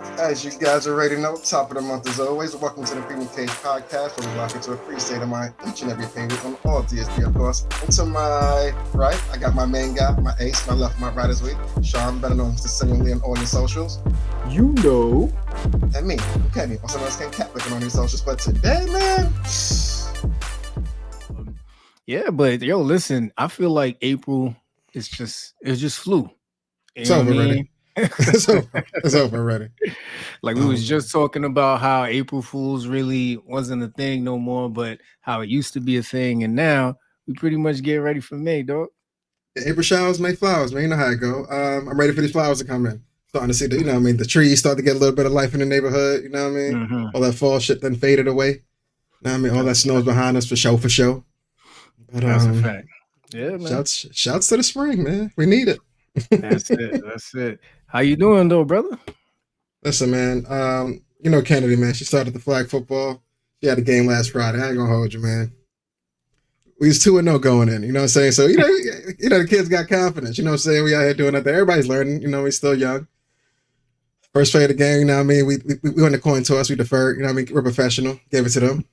As you guys already know, top of the month as always. Welcome to the Freedom Cage podcast, where we lock into a free state of mind each and every pay week on all DSP, of course. And to my right, I got my main guy, my ace, my left, my right as week, Shawn, better known as the Singly on all your socials. You know. And me, I'm Kenny, also known as Ken Cat, looking on these socials. But today, man, Yeah, but yo, listen, I feel like April is just flu. You it's know what over I already. mean? It's over already. Like we was just talking about how April Fools really wasn't a thing no more, but how it used to be a thing, and now we pretty much get ready for May, dog. April showers make flowers, man. You know how it go. I'm ready for these flowers to come in. Starting to see the, the trees start to get a little bit of life in the neighborhood. You know what I mean? Mm-hmm. All that fall shit then faded away. You know what I mean? All that snow's behind us for show, for show. But That's a fact. Yeah, man. shouts to the spring, man. We need it. That's it. That's it. How you doing, though, brother? Listen, man. Kennedy, man. She started the flag football. She had a game last Friday. I ain't gonna hold you, man. We was 2-0 going in. You know what I'm saying? So the kids got confidence. You know what I'm saying? We out here doing it. Everybody's learning. You know, we still young. First play of the game. You know what I mean? We won the coin toss. We deferred. You know what I mean? We're professional. Gave it to them.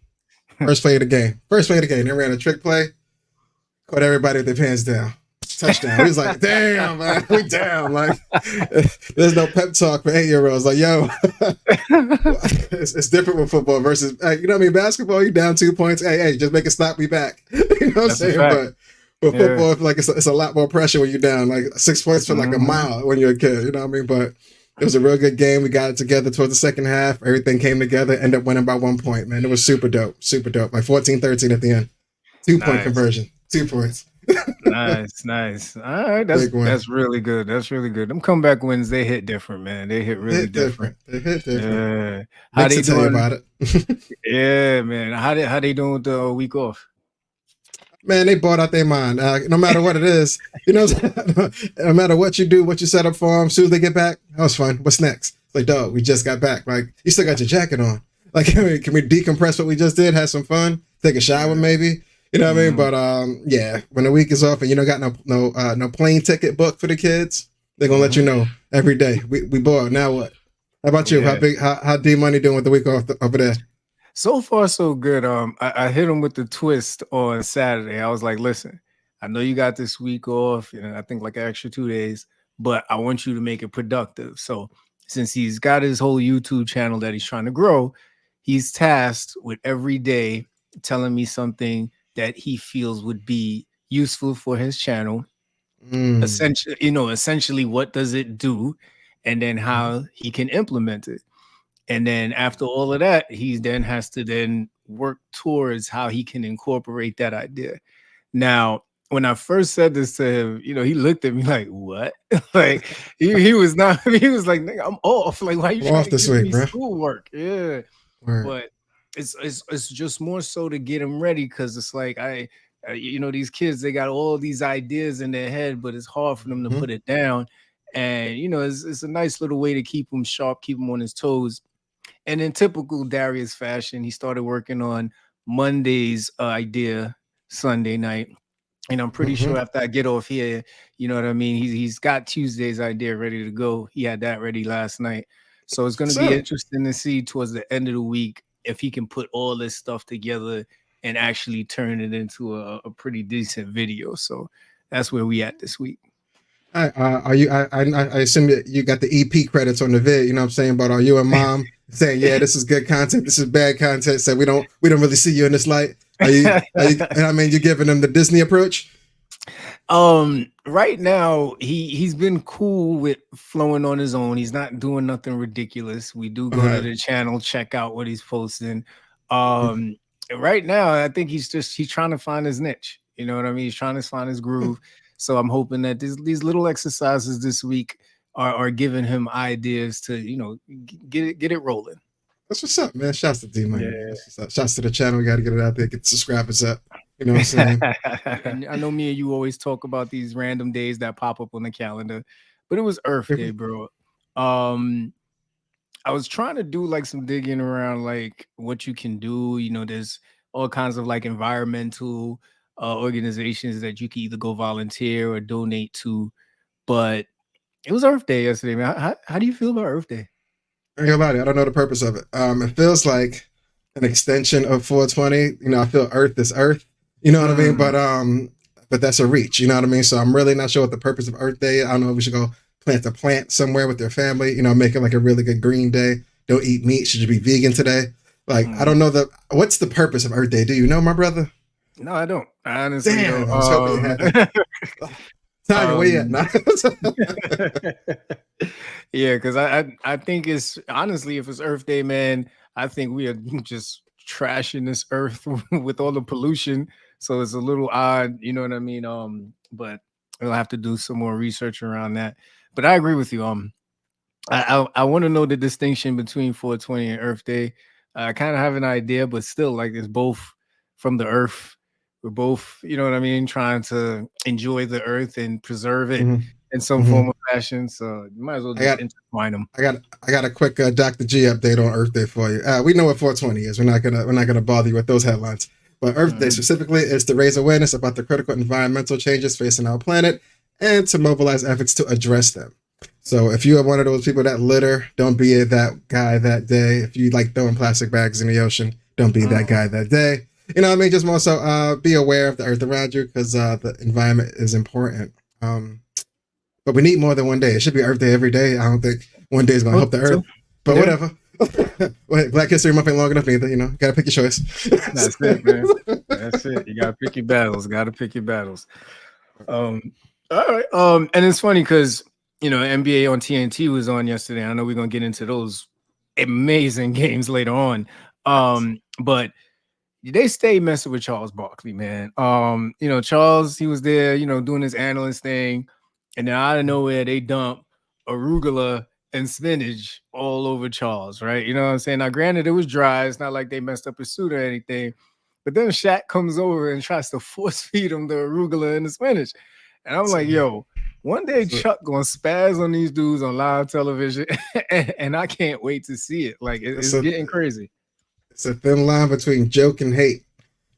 First play of the game. They ran a trick play. Caught everybody with their pants down. Touchdown. We was like, damn, man, we down. Like, there's no pep talk for 8-year-olds. Like, yo, it's different with football versus, you know what I mean? Basketball, you down 2 points. Hey, just make a stop, be back. You know what I'm saying? But with football, like it's a lot more pressure when you're down. Like 6 points for like a mile when you're a kid. You know what I mean? But it was a real good game. We got it together towards the second half. Everything came together. Ended up winning by 1 point, man. It was super dope. Super dope. Like 14-13 at the end. 2-point conversion. 2 points. Nice. All right, that's really good. That's really good. Them comeback wins, they hit different, man. They hit really different. They hit different. Yeah. How they doing about it? Yeah, man. How they doing with the week off? Man, they bought out their mind. No matter what it is, no matter what you do, what you set up for them, as soon as they get back, that was fun. What's next? It's like, dog, we just got back. Like, you still got your jacket on. Like, can we decompress what we just did? Have some fun? Take a shower, maybe? You know what I mean? But yeah, when the week is off and you don't got no plane ticket booked for the kids, they're gonna let you know every day. We bought. Now what? How about you? Yeah. How D Money doing with the week off over there? So far, so good. I hit him with the twist on Saturday. I was like, listen, I know you got this week off, and I think like an extra 2 days, but I want you to make it productive. So since he's got his whole YouTube channel that he's trying to grow, he's tasked with every day telling me something that he feels would be useful for his channel. Essentially, what does it do, and then how he can implement it. And then after all of that, he then has to then work towards how he can incorporate that idea. Now, when I first said this to him, he looked at me like, "What?" Like he was not. He was like, "Nigga, I'm off. Like, why you trying to give me schoolwork?" Yeah, but it's just more so to get him ready, because it's like these kids, they got all these ideas in their head, but it's hard for them to put it down. And it's a nice little way to keep him sharp, keep him on his toes. And in typical Darius fashion, he started working on Monday's idea Sunday night. And I'm pretty sure after I get off here, you know what I mean? He's got Tuesday's idea ready to go. He had that ready last night. So it's going to be interesting to see towards the end of the week if he can put all this stuff together and actually turn it into a pretty decent video. So that's where we at this week. Are you? I assume that you got the EP credits on the vid. You know what I'm saying? But are you and mom saying, yeah, this is good content, this is bad content? So we don't really see you in this light. Are you I mean, you're giving them the Disney approach? Right now he's been cool with flowing on his own. He's not doing nothing ridiculous. We do go to the channel, check out what he's posting. Right now I think he's trying to find his niche. You know what I mean? He's trying to find his groove. So I'm hoping that these little exercises this week are giving him ideas to get it rolling. That's what's up, man. Shouts to D Money. Yeah. Shouts to the channel. We got to get it out there, get the subscribers up. You know what I'm saying? And I know me and you always talk about these random days that pop up on the calendar, but it was Earth Day, bro. I was trying to do like some digging around like what you can do. There's all kinds of like environmental organizations that you can either go volunteer or donate to. But it was Earth Day yesterday, man. How do you feel about Earth Day? I ain't gonna lie to you, I don't know the purpose of it. It feels like an extension of 420. You know, I feel Earth is Earth. You know what I mean? But that's a reach. You know what I mean? So I'm really not sure what the purpose of Earth Day is. I don't know if we should go plant a plant somewhere with their family. You know, make it like a really good green day. Don't eat meat. Should you be vegan today? Like, I don't know what's the purpose of Earth Day. Do you know, my brother? No, I don't. I honestly Damn, don't. I was hoping you had that. Tanya, where you at? Um, Nah. yeah, because I think it's honestly, if it's Earth Day, man, I think we are just trashing this earth with all the pollution. So it's a little odd, you know what I mean? But we'll have to do some more research around that. But I agree with you. I want to know the distinction between 420 and Earth Day. I kind of have an idea, but still, like it's both from the earth. We're both, you know what I mean, trying to enjoy the earth and preserve it Mhm, in some form mhm. of fashion. So you might as well I just got intertwine them. I got I got a quick Dr. G update on Earth Day for you. We know what 420 is. We're not gonna bother you with those headlines. But Earth Day Mhm. specifically is to raise awareness about the critical environmental changes facing our planet and to mobilize efforts to address them. So if you are one of those people that litter, don't be that guy that day. If you like throwing plastic bags in the ocean, don't be that guy that day. You know what I mean? Just more so be aware of the earth around you because the environment is important. But we need more than one day. It should be Earth Day every day. I don't think one day is going to Oh, help the so Earth. But yeah, whatever. Wait, Black History Month ain't long enough either. You know, gotta pick your choice. that's it, man. That's it. You gotta pick your battles. Gotta pick your battles. Um, all right. And it's funny because NBA on TNT was on yesterday. I know we're gonna get into those amazing games later on. But they stay messing with Charles Barkley, man. Charles, he was there, doing his analyst thing, and then out of nowhere, they dump arugula and spinach all over Charles, right? You know what I'm saying? Now, granted, it was dry. It's not like they messed up his suit or anything. But then Shaq comes over and tries to force feed him the arugula and the spinach. And I'm like, yo, one day So, Chuck gonna spaz on these dudes on live television, and I can't wait to see it. Like it's it's a getting crazy. it's a thin line between joke and hate.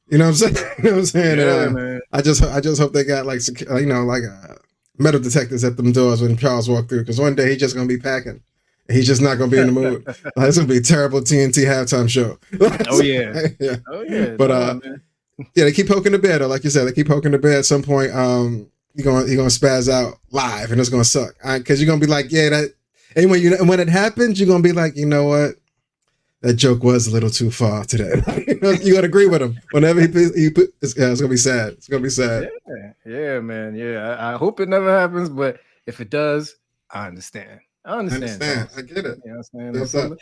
You know what I'm saying? You know what I'm saying? And Yeah, man. I just hope they got like metal detectors at them doors when Charles walked through because one day he's just gonna be packing. He's just not gonna be in the mood. Like, it's gonna be a terrible TNT halftime show. Oh yeah. Yeah. Oh yeah. But No, man. yeah, they keep poking the bear though. Like you said, they keep poking the bear. At some point, you're gonna spaz out live, and it's gonna suck. Because you're gonna be like, yeah, that. And when it happens, you're gonna be like, you know what? That joke was a little too far today. You're gonna agree with him. Whenever it's gonna be sad. It's gonna be sad. Yeah, man. Yeah. I hope it never happens, but if it does, I understand. I I understand, understand. Charles. I get it. You know what I'm saying? What's up?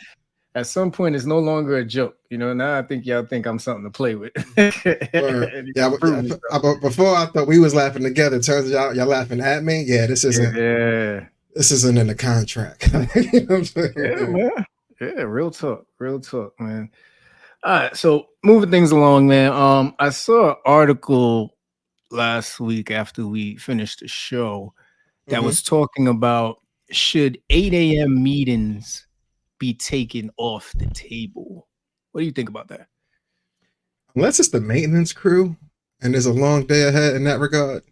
At some point, it's no longer a joke. Now I think y'all think I'm something to play with. Or And you yeah, gotta prove yourself. before I thought we was laughing together. Turns out y'all laughing at me. Yeah, this isn't Yeah. this isn't in the contract. You know what I'm Yeah, saying? man. Yeah, real talk. Real talk, man. All right, so moving things along, man. I saw an article last week after we finished the show that Mm-hmm. was talking about should 8 a.m. meetings be taken off the table. What do you think about that? Unless it's the maintenance crew and there's a long day ahead in that regard.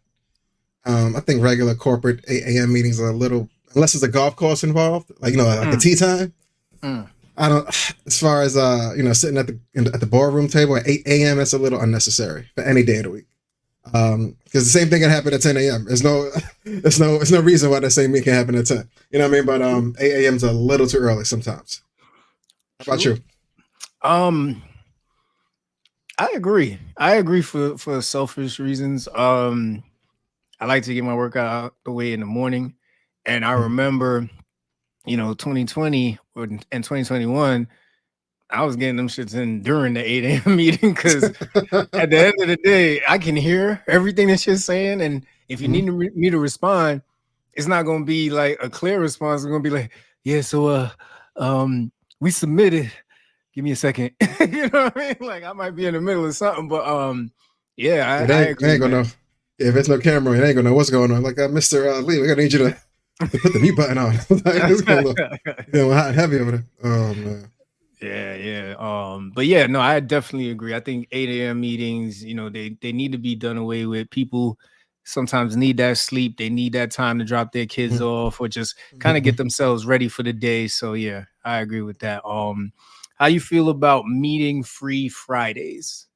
I think regular corporate 8 a.m. meetings are a little, unless there's a golf course involved, like a Mm, tea time. mm. I don't. As far as sitting at the boardroom table at 8 a.m. That's a little unnecessary for any day of the week. Because the same thing can happen at 10 a.m. There's no reason why the same thing can happen at 10. You know what I mean? But 8 a.m. is a little too early sometimes. How about True. you? Um, I agree. I agree for selfish reasons. I like to get my workout out the way in the morning, and I remember, 2020 and 2021. I was getting them shits in during the 8 a.m. meeting because at the end of the day, I can hear everything that you're saying. And if you Mhm. need me to respond, it's not gonna be like a clear response. It's gonna be like, yeah, so we submitted. Give me a second. You know what I mean? Like I might be in the middle of something, but yeah, Yeah, I they agree, ain't gonna man. know. Yeah, if there's no camera, they ain't gonna know what's going on. Like, Mr. Lee, we're gonna need you to put the mute button on. Like, it's gonna look hot and heavy over there. Oh man. Yeah, yeah. But yeah, no, I definitely agree. I think 8 a.m. meetings, they need to be done away with. People sometimes need that sleep. They need that time to drop their kids Mhm. off or just kind of get themselves ready for the day. So yeah, I agree with that. How you feel about meeting free Fridays?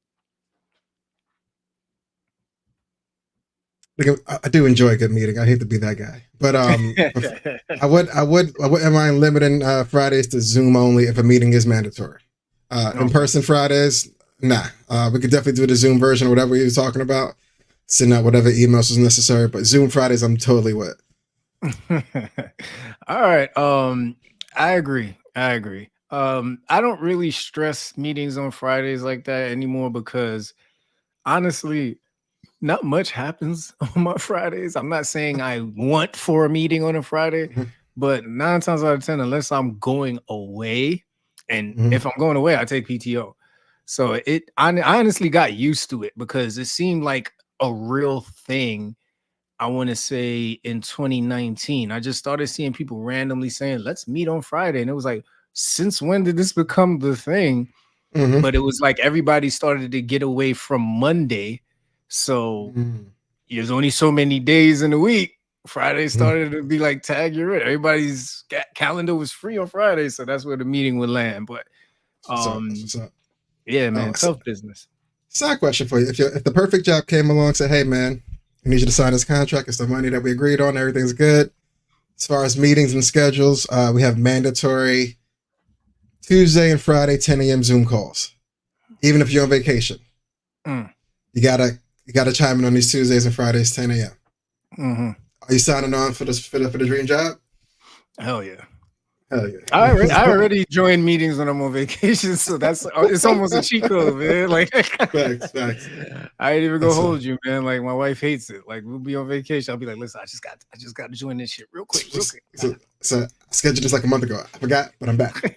Like, I do enjoy a good meeting. I hate to be that guy, but I wouldn't mind limiting Fridays to Zoom only if a meeting is mandatory. In Okay. person Fridays, nah. We could definitely do the Zoom version or whatever you were talking about. Send out whatever emails is necessary, but Zoom Fridays, I'm totally with. All right. I agree. I agree. I don't really stress meetings on Fridays like that anymore because honestly, not much happens on my Fridays. I'm not saying I want for a meeting on a Friday, Mhm, but 9 times out of 10, unless I'm going away, and mhm, if I'm going away, I take PTO. So I honestly got used to it because it seemed like a real thing. I want to say in 2019, I just started seeing people randomly saying, let's meet on Friday. And it was like, since when did this become the thing? mhm, But it was like everybody started to get away from Monday. So mhm, there's only so many days in the week. Friday mhm. started to be like tag you're in. Everybody's calendar was free on Friday, so that's where the meeting would land. But That's what's up. That's what's up. yeah, Oh, man, tough business. side question for you: if the perfect job came along, and said, "Hey, man, I need you to sign this contract. It's the money that we agreed on. Everything's good." As far as meetings and schedules, we have mandatory Tuesday and Friday 10 a.m. Zoom calls. Even if you're on vacation, Mm, you gotta chime in on these Tuesdays and Fridays 10 a.m. hmm. Are you signing on for the dream job? Hell yeah. Hell I yeah! already join meetings when I'm on vacation, so that's it's almost a cheat code, man. Like Facts, facts. I ain't even gonna That's hold you, man. Like my wife hates it. Like we'll be on vacation. I'll be like, listen, I just got to join this shit real quick, real quick. so I scheduled this like a month ago. I forgot, but I'm back.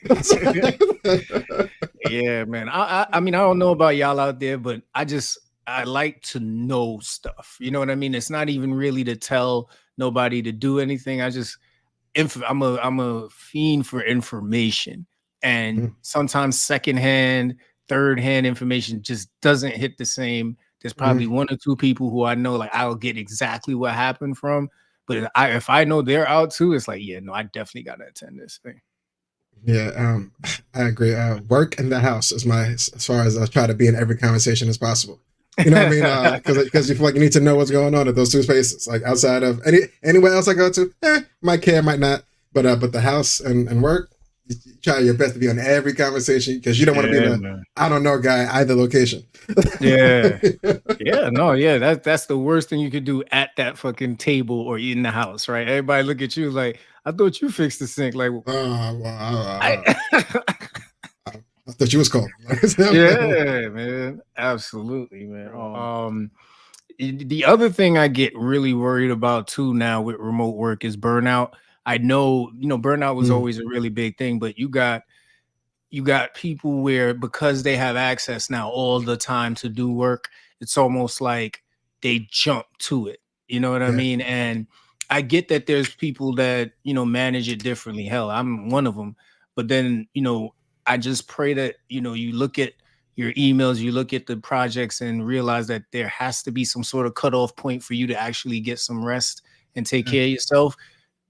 Yeah, man. I mean, I don't know about y'all out there, but I like to know stuff. You know what I mean? It's not even really to tell nobody to do anything. I'm a fiend for information, and Mhm, sometimes secondhand, third hand information just doesn't hit the same. There's mhm. probably one or two people who I know, like I'll get exactly what happened from. But if I know they're out too, it's like, yeah, no, I definitely gotta attend this thing. Yeah, I agree. Work and the house is my as far as I try to be in every conversation as possible. You know what I mean? Because you feel like you need to know what's going on at those two spaces. Like outside of anywhere else I go to, might care, might not. But the house and work, you try your best to be on every conversation because you don't want to be Yeah, the man. I don't know guy either location. Yeah. Yeah, no, yeah, that's the worst thing you could do at that fucking table or in the house, right? Everybody look at you like, I thought you fixed the sink. Like, I I thought you was cold. yeah, man, absolutely, man. The other thing I get really worried about too now with remote work is burnout. I know, burnout was Mm, always a really big thing, but you got people where because they have access now all the time to do work, it's almost like they jump to it. You know what I yeah. mean? And I get that there's people that, manage it differently. Hell, I'm one of them. But then, I just pray that, you look at your emails, you look at the projects and realize that there has to be some sort of cutoff point for you to actually get some rest and take Yeah. care of yourself.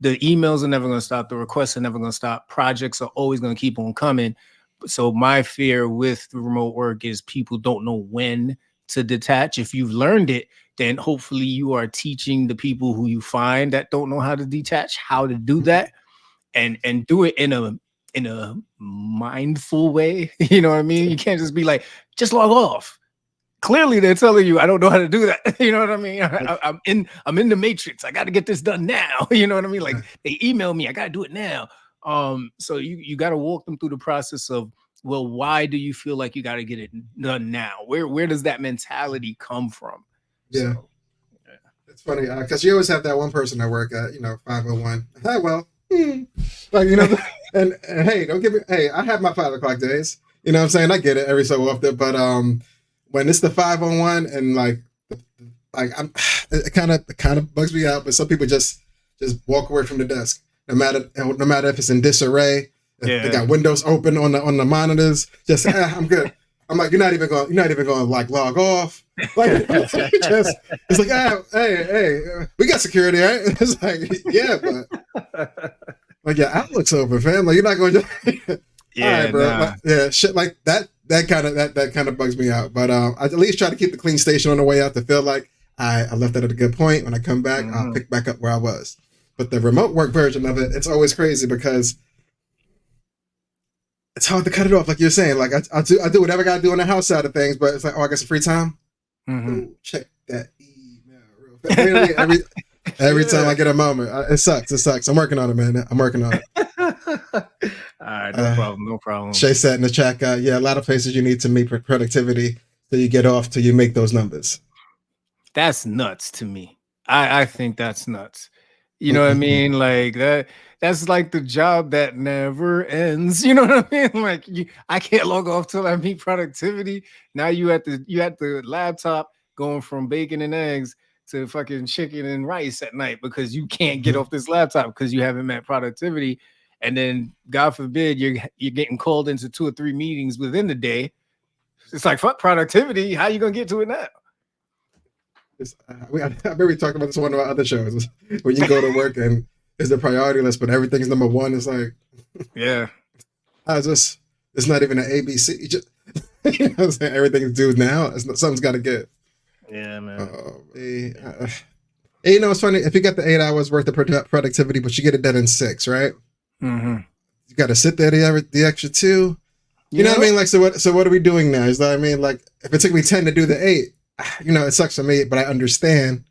The emails are never going to stop. The requests are never going to stop. Projects are always going to keep on coming. So my fear with remote work is people don't know when to detach. If you've learned it, then hopefully you are teaching the people who you find that don't know how to detach how to do that and do it in a mindful way. You know what I mean? You can't just be like, just log off. Clearly they're telling you I don't know how to do that. You know what I mean? I'm in the matrix. I got to get this done now. You know what I mean? Like they email me, I got to do it now. So you got to walk them through the process of, well, why do you feel like you got to get it done now? Where does that mentality come from? Yeah. So yeah. It's funny because you always have that one person at work at 501. Hi, well, like and hey, don't give me. Hey, I have my 5 o'clock days. You know what I'm saying? I get it every so often, but when it's the 501 and I'm, it kind of bugs me out. But some people just walk away from the desk, no matter if it's in disarray, if they Yeah. got windows open on the monitors. Just I'm good. I'm like, you're not even going to like log off. Like, it's like, hey, we got security, right? It's like, yeah, but like, your Outlook's open, fam. Like, you're not going to. All right, bro. nah. Like, yeah, shit like that. That kind of bugs me out. But I at least try to keep the clean station on the way out to feel like I left that at a good point. When I come back, I'll pick back up where I was. But the remote work version of it, it's always crazy because it's hard to cut it off. Like you're saying, like I do whatever I got to do on the house side of things. But it's like, oh, I got some free time. Ooh, check that email real fast. Really, every time I get a moment, it sucks. I'm working on it, man. I'm working on it. All right, no problem. Shay said in the chat, yeah, a lot of places you need to meet productivity so you get off till you make those numbers. That's nuts to me. I think that's nuts. You know what I mean? Like that's like the job that never ends. You know what I mean? Like I can't log off till I meet productivity. Now you at the laptop going from bacon and eggs to fucking chicken and rice at night because you can't get off this laptop because you haven't met productivity. And then God forbid you're getting called into 2 or 3 meetings within the day. It's like, fuck productivity. How you gonna get to it now? I remember we talked about this on one of our other shows where you go to work and it's the priority list, but everything's number one. It's like, yeah, it's not even an ABC. You know what I'm saying? Everything's due now. Something's got to get. Yeah, man. You know, it's funny if you got the 8 hours worth of productivity, but you get it done in 6, right? Mm-hmm. You got to sit there the extra 2. You know what I mean? Like, so what are we doing now? Is that, I mean, like, if it took me 10 to do the 8, you know, it sucks for me, but I understand.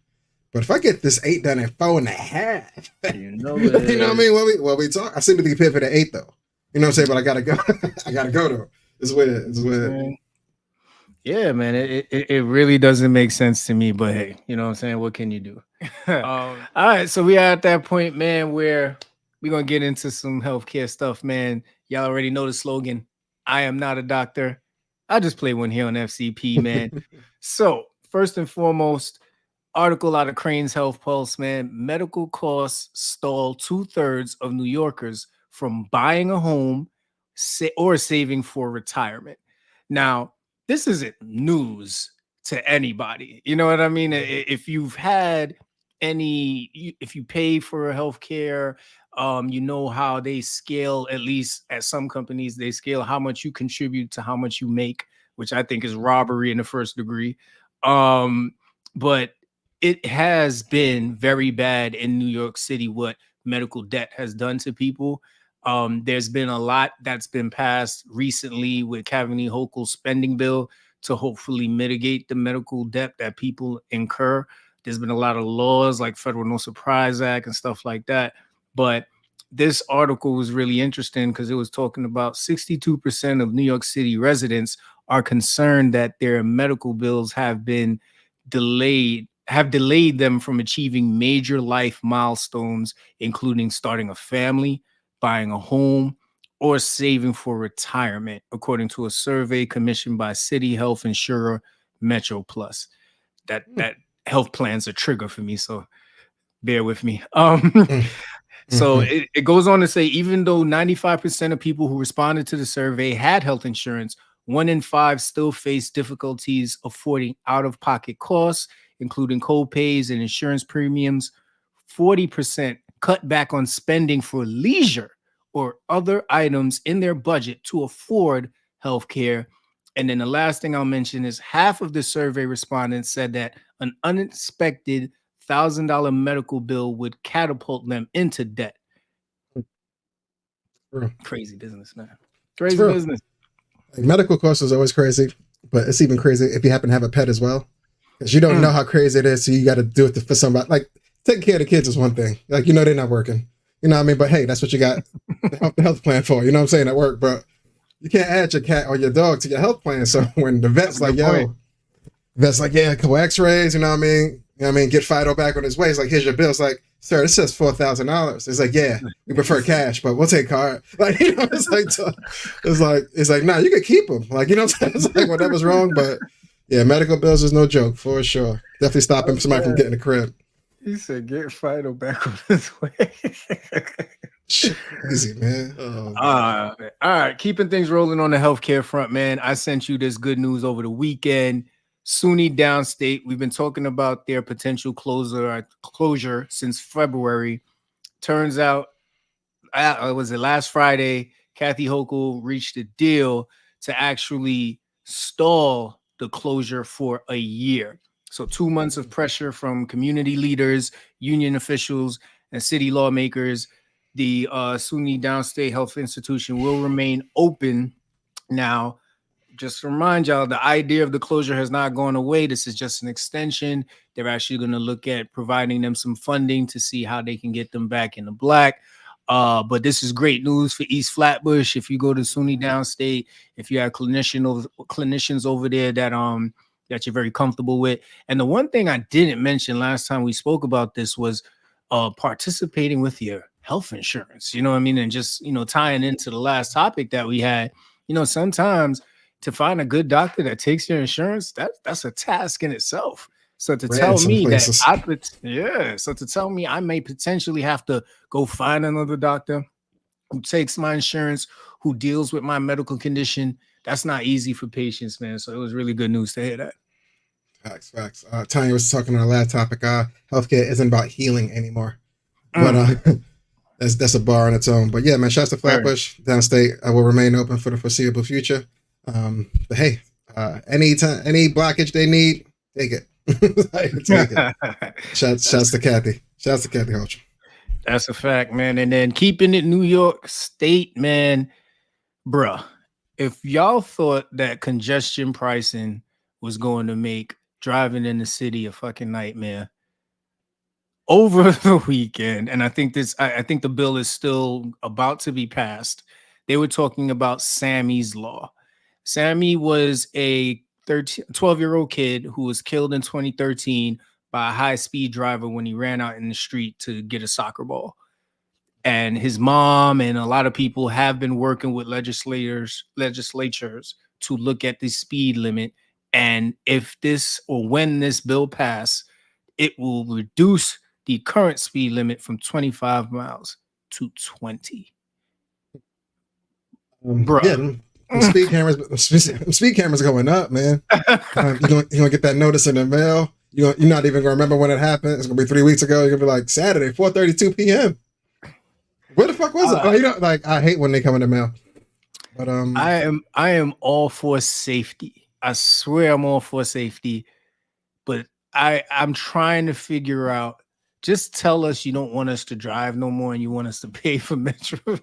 But if I get this 8 done in 4.5, you know what I mean? What we talk, I seem to be paid for the 8 though. You know what I'm saying? But I gotta go. I gotta go though. It's weird. Yeah, man. It really doesn't make sense to me. But hey, you know what I'm saying? What can you do? All right, so we are at that point, man, where we're gonna get into some healthcare stuff, man. Y'all already know the slogan. I am not a doctor. I just play one here on FCP, man. So first and foremost, article out of Crane's Health Pulse, man. Medical costs stall 2/3 of New Yorkers from buying a home or saving for retirement. Now, this isn't news to anybody. You know what I mean? If you've had if you pay for healthcare, you know how they scale, at least at some companies, they scale how much you contribute to how much you make, which I think is robbery in the first degree. But it has been very bad in New York City what medical debt has done to people. There's been a lot that's been passed recently with Kavanagh Hochul's spending bill to hopefully mitigate the medical debt that people incur. There's been a lot of laws like Federal No Surprise Act and stuff like that. But this article was really interesting because it was talking about 62% of New York City residents are concerned that their medical bills have delayed them from achieving major life milestones, including starting a family, buying a home, or saving for retirement, according to a survey commissioned by City Health Insurer Metro Plus. That health plan's a trigger for me, so bear with me. So it goes on to say, even though 95% of people who responded to the survey had health insurance, 1 in 5 still face difficulties affording out-of-pocket costs, including co-pays and insurance premiums. 40% cut back on spending for leisure or other items in their budget to afford healthcare. And then the last thing I'll mention is half of the survey respondents said that an unexpected $1,000 medical bill would catapult them into debt. Crazy business, man. Crazy business. Like, medical costs is always crazy, but it's even crazy if you happen to have a pet as well, because you don't know how crazy it is. So you got to do it for somebody. Like, taking care of the kids is one thing. Like, you know, they're not working. You know what I mean? But hey, that's what you got the health plan for. You know what I'm saying? At work, but you can't add your cat or your dog to your health plan. So when the vet's like, yeah, a couple x-rays, you know what I mean? You know what I mean? Get Fido back on his way. It's like, here's your bill. It's like, sir, this says $4,000. It's like, yeah, we prefer cash, but we'll take card. Like, you know, it's like, nah, you can keep them. Like, you know what I'm saying? It's like, whatever's wrong. But yeah, medical bills is no joke, for sure. Definitely stopping somebody from getting a crib. He said, get Fido back on his way. Shit crazy, man. Oh man. All right, keeping things rolling on the healthcare front, man. I sent you this good news over the weekend. SUNY Downstate, we've been talking about their potential closure since February. Turns out, was it last Friday? Kathy Hochul reached a deal to actually stall the closure for a year. So 2 months of pressure from community leaders, union officials, and city lawmakers. The SUNY Downstate Health Institution will remain open now. Just to remind y'all, the idea of the closure has not gone away. This is just an extension. They're actually going to look at providing them some funding to see how they can get them back in the black. But this is great news for East Flatbush. If you go to SUNY Downstate, if you have clinicians over there that you're very comfortable with. And the one thing I didn't mention last time we spoke about this was participating with your health insurance. You know what I mean? And just, tying into the last topic that we had, sometimes to find a good doctor that takes your insurance, that's a task in itself. So to Rare in tell some me that places. so to tell me I may potentially have to go find another doctor who takes my insurance, who deals with my medical condition, that's not easy for patients, man. So it was really good news to hear that. Facts, facts. Tanya was talking on our last topic. Healthcare isn't about healing anymore, but that's a bar on its own. But yeah, man, shouts to Flatbush Downstate. I will remain open for the foreseeable future. But hey, any blockage they need, take it. Take it. Shouts to Kathy. Shouts to Kathy Hochul. That's a fact, man. And then keeping it New York State, man, bruh. If y'all thought that congestion pricing was going to make driving in the city a fucking nightmare over the weekend, and I think the bill is still about to be passed. They were talking about Sammy's Law. Sammy was a 12-year-old kid who was killed in 2013 by a high-speed driver when he ran out in the street to get a soccer ball. And his mom and a lot of people have been working with legislatures to look at the speed limit. And if this or when this bill passes, it will reduce the current speed limit from 25 miles to 20. Yeah, them speed cameras going up, man. You're gonna get that notice in the mail. You're not even gonna remember when it happened. It's gonna be 3 weeks ago. You're gonna be like Saturday, 4:32 p.m. Where the fuck was it? I hate when they come in the mail. But I am all for safety. I swear I'm all for safety. But I'm trying to figure out. Just tell us you don't want us to drive no more and you want us to pay for metro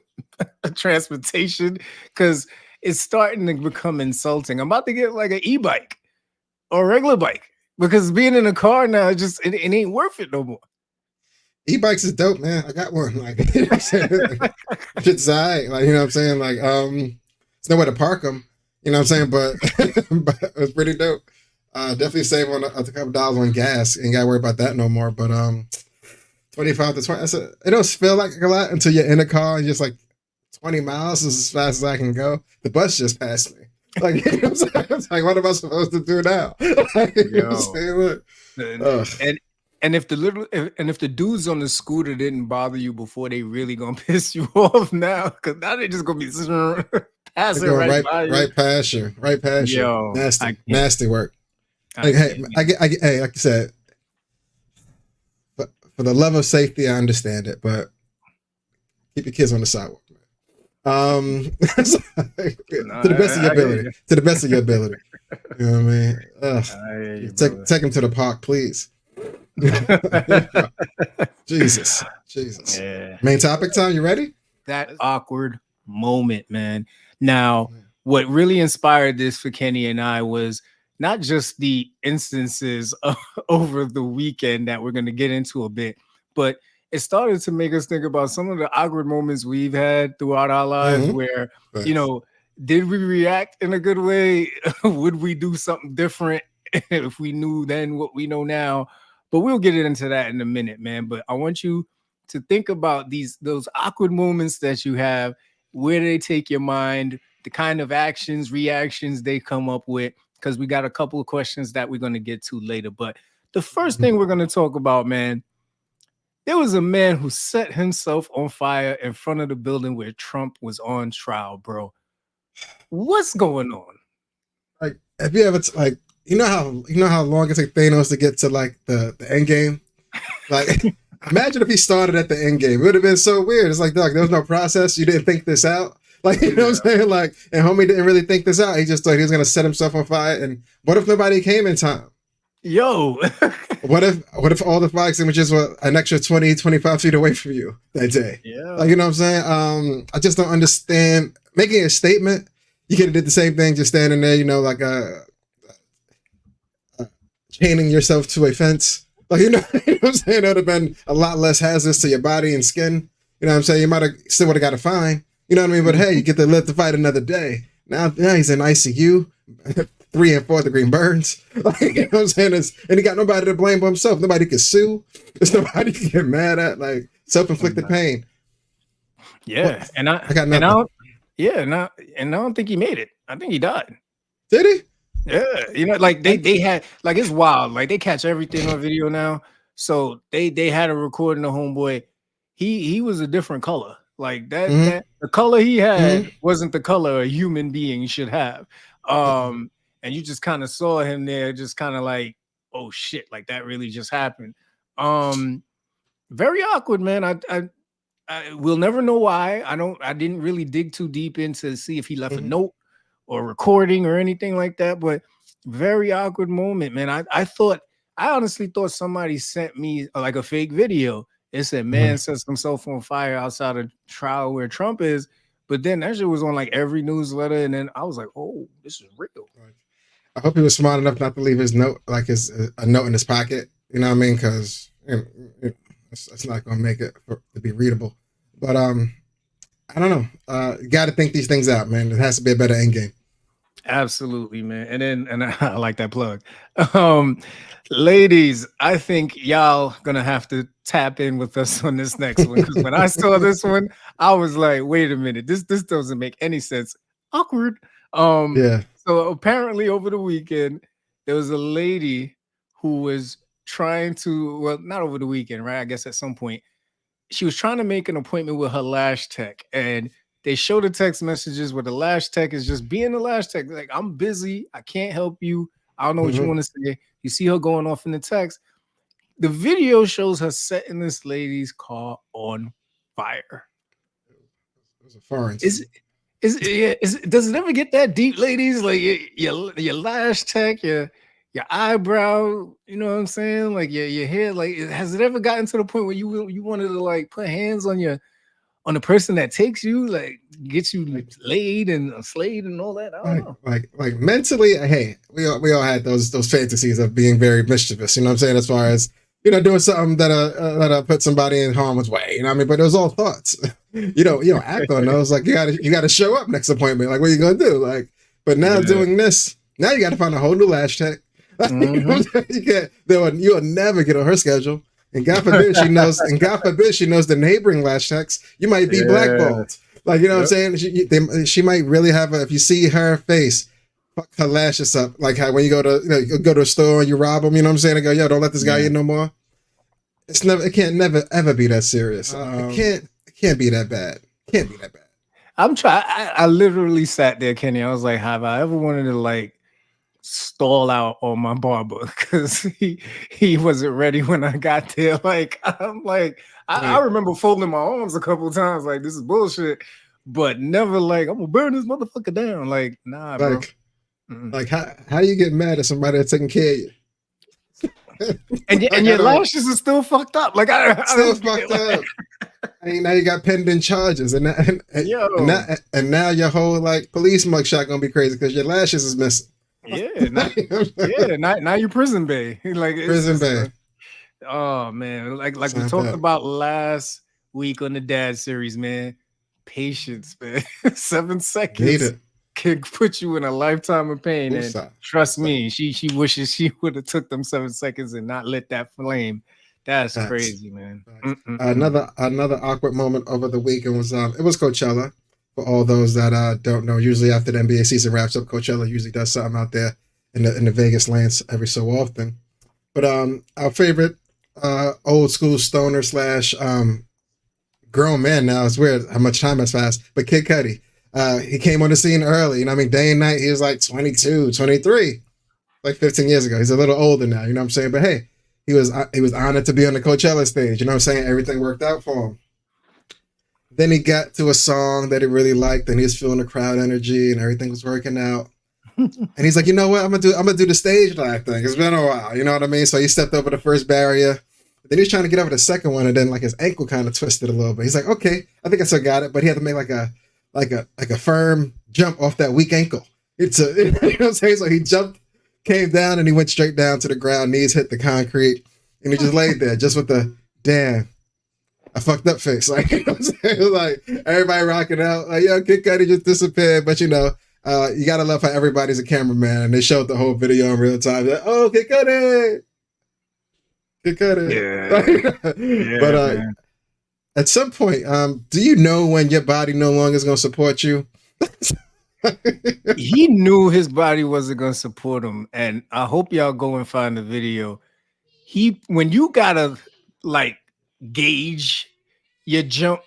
transportation, because it's starting to become insulting. I'm about to get like an e-bike or a regular bike because being in a car now it ain't worth it no more. E-bikes is dope, man. I got one. Like, you know what I'm saying? Shit's alright. Like, you know what I'm saying? Like, there's nowhere to park them. You know what I'm saying? But it's pretty dope. Definitely save on a couple dollars on gas. Ain't gotta worry about that no more. But 25 to 20. It don't feel like a lot until you're in a car and just like 20 miles is as fast as I can go. The bus just passed me. Like, you know what I'm saying? It's like, what am I supposed to do now? Like, you know what I'm saying? Look. And if the dudes on the scooter didn't bother you before, they really gonna piss you off now, because now they just gonna be passing right past you. Yo, Nasty work. Like, hey, hey, like you said, for the love of safety, I understand it, but keep your kids on the sidewalk, man. To the best of your ability. To the best of your ability. You know what I mean? Take them to the park, please. Jesus. Yeah. Main topic time, you ready? That awkward moment, man. Now, what really inspired this for Kenny and I was not just the instances over the weekend that we're going to get into a bit, but it started to make us think about some of the awkward moments we've had throughout our lives where, did we react in a good way? Would we do something different if we knew then what we know now? But we'll get into that in a minute, man. But I want you to think about those awkward moments that you have, where they take your mind, the kind of reactions they come up with, because we got a couple of questions that we're going to get to later. But the first thing we're going to talk about, man, There was a man who set himself on fire in front of the building where Trump was on trial, bro. What's going on? Like, have you ever like you know how long it took Thanos to get to like the end game? Like, imagine if he started at the end game. It would have been so weird. It's like, dog, there was no process. You didn't think this out. Like, you know what I'm saying? Like, and homie didn't really think this out. He just thought he was gonna set himself on fire. And what if nobody came in time? Yo. What if all the fire extinguishers were an extra 20, 25 feet away from you that day? Yeah. Like, you know what I'm saying? I just don't understand making a statement. You could have did the same thing, just standing there, you know, like chaining yourself to a fence. Like, you know what I'm saying? It would have been a lot less hazardous to your body and skin. You know what I'm saying? You might have still would have got a fine. You know what I mean? But hey, you get to live to fight another day. Now he's in ICU, 3 and 4 degree burns. Like, you know what I'm saying? And he got nobody to blame but himself. Nobody could sue. There's nobody to get mad at. Like, self-inflicted pain. Yeah, what? and I got nothing. I don't think he made it. I think he died. Did he? Yeah, you know, like they had, like, it's wild. Like, they catch everything on video now. So they had a recording of homeboy. He was a different color. Like that the color he had wasn't the color a human being should have. And you just kind of saw him there, just kind of like, oh shit, like that really just happened. Very awkward, man. I will never know why. I didn't really dig too deep into see if he left a note or recording or anything like that, but very awkward moment, man. I honestly thought somebody sent me like a fake video. It said, man sets himself on fire outside a trial where Trump is. But then that shit was on like every newsletter. And then I was like, oh, this is real. I hope he was smart enough not to leave his note, like a note in his pocket. You know what I mean? Because it's not going to make it to be readable. But I don't know. You got to think these things out, man. It has to be a better end game. Absolutely, man. And I like that plug. Ladies, I think y'all gonna have to tap in with us on this next one, because when I saw this one, I was like, wait a minute, this doesn't make any sense. Awkward. Yeah. So apparently over the weekend, there was a lady who was trying to, well, not over the weekend, right? I guess at some point, she was trying to make an appointment with her lash tech, and they show the text messages where the lash tech is just being the lash tech. Like, I'm busy. I can't help you. I don't know what you want to say. You see her going off in the text. The video shows her setting this lady's car on fire. It was a foreign. Does it ever get that deep, ladies? Like your lash tech, your eyebrow, you know what I'm saying? Like your hair. Like, has it ever gotten to the point where you wanted to like put hands on the person that takes you, like gets you laid and slayed and all that? I don't know. Like mentally, hey, we all had those fantasies of being very mischievous. You know what I'm saying? As far as, you know, doing something that put somebody in harm's way. You know what I mean? But it was all thoughts. you don't act on those. Like, you gotta show up next appointment. Like, what are you gonna do? Like, but now doing this, now you got to find a whole new lash tech. You know, you can't. You'll never get on her schedule. And God forbid she knows. And God forbid she knows the neighboring lash techs. You might be blackballed. Like, you know what I'm saying? She might really have if you see her face, fuck her lashes up. Like how when you go to a store and you rob them. You know what I'm saying? I go, yo, don't let this guy in no more. It can't never ever be that serious. It can't be that bad. Can't be that bad. I'm trying. I literally sat there, Kenny. I was like, have I ever wanted to like stall out on my barber because he wasn't ready when I got there? Like, I'm like, I remember folding my arms a couple of times, like, this is bullshit, but never like, I'm gonna burn this motherfucker down. Like, nah, bro. Like, how do you get mad at somebody that's taking care of you? and your lashes are still fucked up. Like, I still fucked up. I mean, now you got pending charges, and now your whole like police mugshot gonna be crazy because your lashes is missing. Now you're prison bay. Like, prison bay. Oh man, like we talked about last week on the Dad series, man. Patience, man. 7 seconds can put you in a lifetime of pain. And trust me, she wishes she would have took them 7 seconds and not lit that flame. That's crazy, man. Another awkward moment over the weekend was it was Coachella. For all those that don't know, usually after the NBA season wraps up, Coachella usually does something out there in the Vegas lands every so often. But our favorite old school stoner slash grown man now. It's weird how much time has passed. But Kid Cudi, he came on the scene early. You know what I mean? Day and night, he was like 22, 23, like 15 years ago. He's a little older now, you know what I'm saying? But hey, he was honored to be on the Coachella stage. You know what I'm saying? Everything worked out for him. Then he got to a song that he really liked, and he was feeling the crowd energy, and everything was working out. And he's like, you know what? I'm gonna do the stage dive thing. It's been a while, you know what I mean? So he stepped over the first barrier. Then he was trying to get over the second one, and then like his ankle kind of twisted a little bit. He's like, okay, I think I still got it, but he had to make like a firm jump off that weak ankle. It's a you know what I'm saying? So he jumped, came down, and he went straight down to the ground. Knees hit the concrete, and he just laid there, just with the damn. I fucked up face. Like, you know what I'm saying? It was like everybody rocking out. Like, yo, Kid Cudi just disappeared. But you know, you gotta love how everybody's a cameraman, and they showed the whole video in real time. Like, oh, Kid Cudi, Kid Cudi. Yeah, But man. at some point, do you know when your body no longer is gonna support you? He knew his body wasn't gonna support him, and I hope y'all go and find the video. When you gotta like gauge your jump,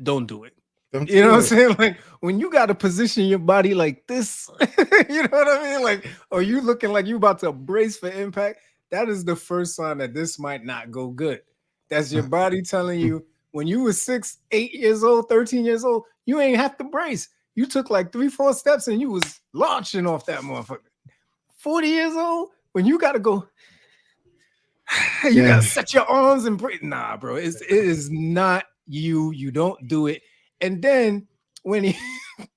don't do it. Don't You know do what I'm it. saying? Like when you got to position your body like this, you know what I mean? Like, are you looking like you about to brace for impact? That is the first sign that this might not go good. That's your body telling you when you were 6, 8 years old, 13 years old, you ain't have to brace. You took like 3, 4 steps and you was launching off that motherfucker. 40 years old, when you got to go, you got to set your arms and brace. Nah, bro, it is not you. You don't do it. And then when he,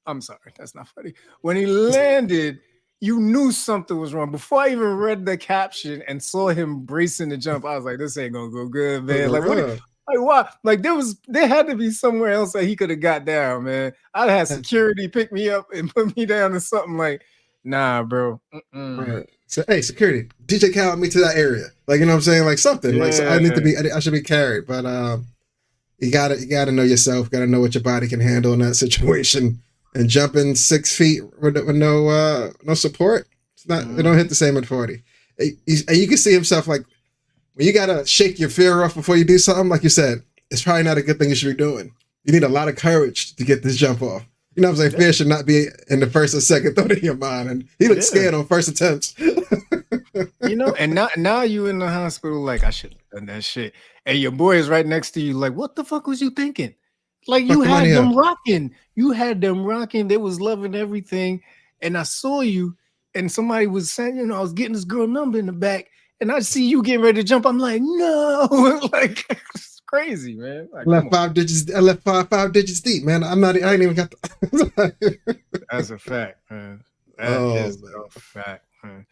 I'm sorry, that's not funny. When he landed, you knew something was wrong. Before I even read the caption and saw him bracing the jump, I was like, this ain't gonna go good, man. Like, what? Like, why? Like, there had to be somewhere else that he could have got down, man. I'd have security pick me up and put me down or something. Like, nah, bro. Right. So, hey, security, DJ Khaled me to that area. Like, you know what I'm saying? Like something. Yeah. Like, so I should be carried. But you gotta know yourself. Gotta know what your body can handle in that situation. And jumping 6 feet with no support, it's not. It don't hit the same at 40. And you can see himself like when you gotta shake your fear off before you do something. Like you said, it's probably not a good thing you should be doing. You need a lot of courage to get this jump off. You know what I'm saying? Yeah. Fear should not be in the first or second thought in your mind. And he looked scared on first attempts. You know, and now you in the hospital like, I should have done that shit. And your boy is right next to you like, what the fuck was you thinking? Like you had them rocking. You had them rocking. They was loving everything. And I saw you and somebody was saying, you know, I was getting this girl number in the back and I see you getting ready to jump. I'm like, no. Like, it's crazy, man. Like, I left five digits deep, man. I ain't even got the... That's a fact, man. That is a fact, man.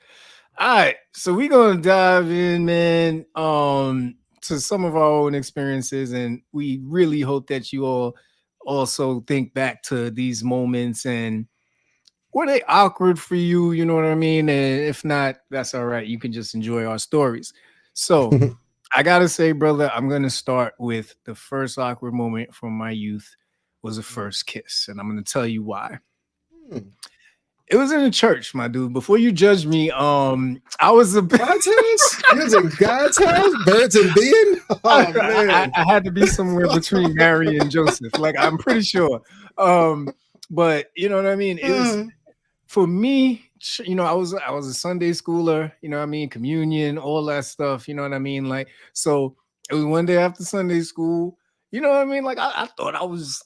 All right. So we're going to dive in, man, to some of our own experiences. And we really hope that you all also think back to these moments and were they awkward for you? You know what I mean? And if not, that's all right. You can just enjoy our stories. So I got to say, brother, I'm going to start with the first awkward moment from my youth was a first kiss. And I'm going to tell you why. It was in a church, my dude. Before you judge me, I was a God's house. You was in God's house, birds and being. Oh man, I had to be somewhere between Mary and Joseph. Like I'm pretty sure. But you know what I mean. It was for me. You know, I was a Sunday schooler. You know what I mean, communion, all that stuff. You know what I mean. Like so, it was one day after Sunday school. You know what I mean. Like I thought I was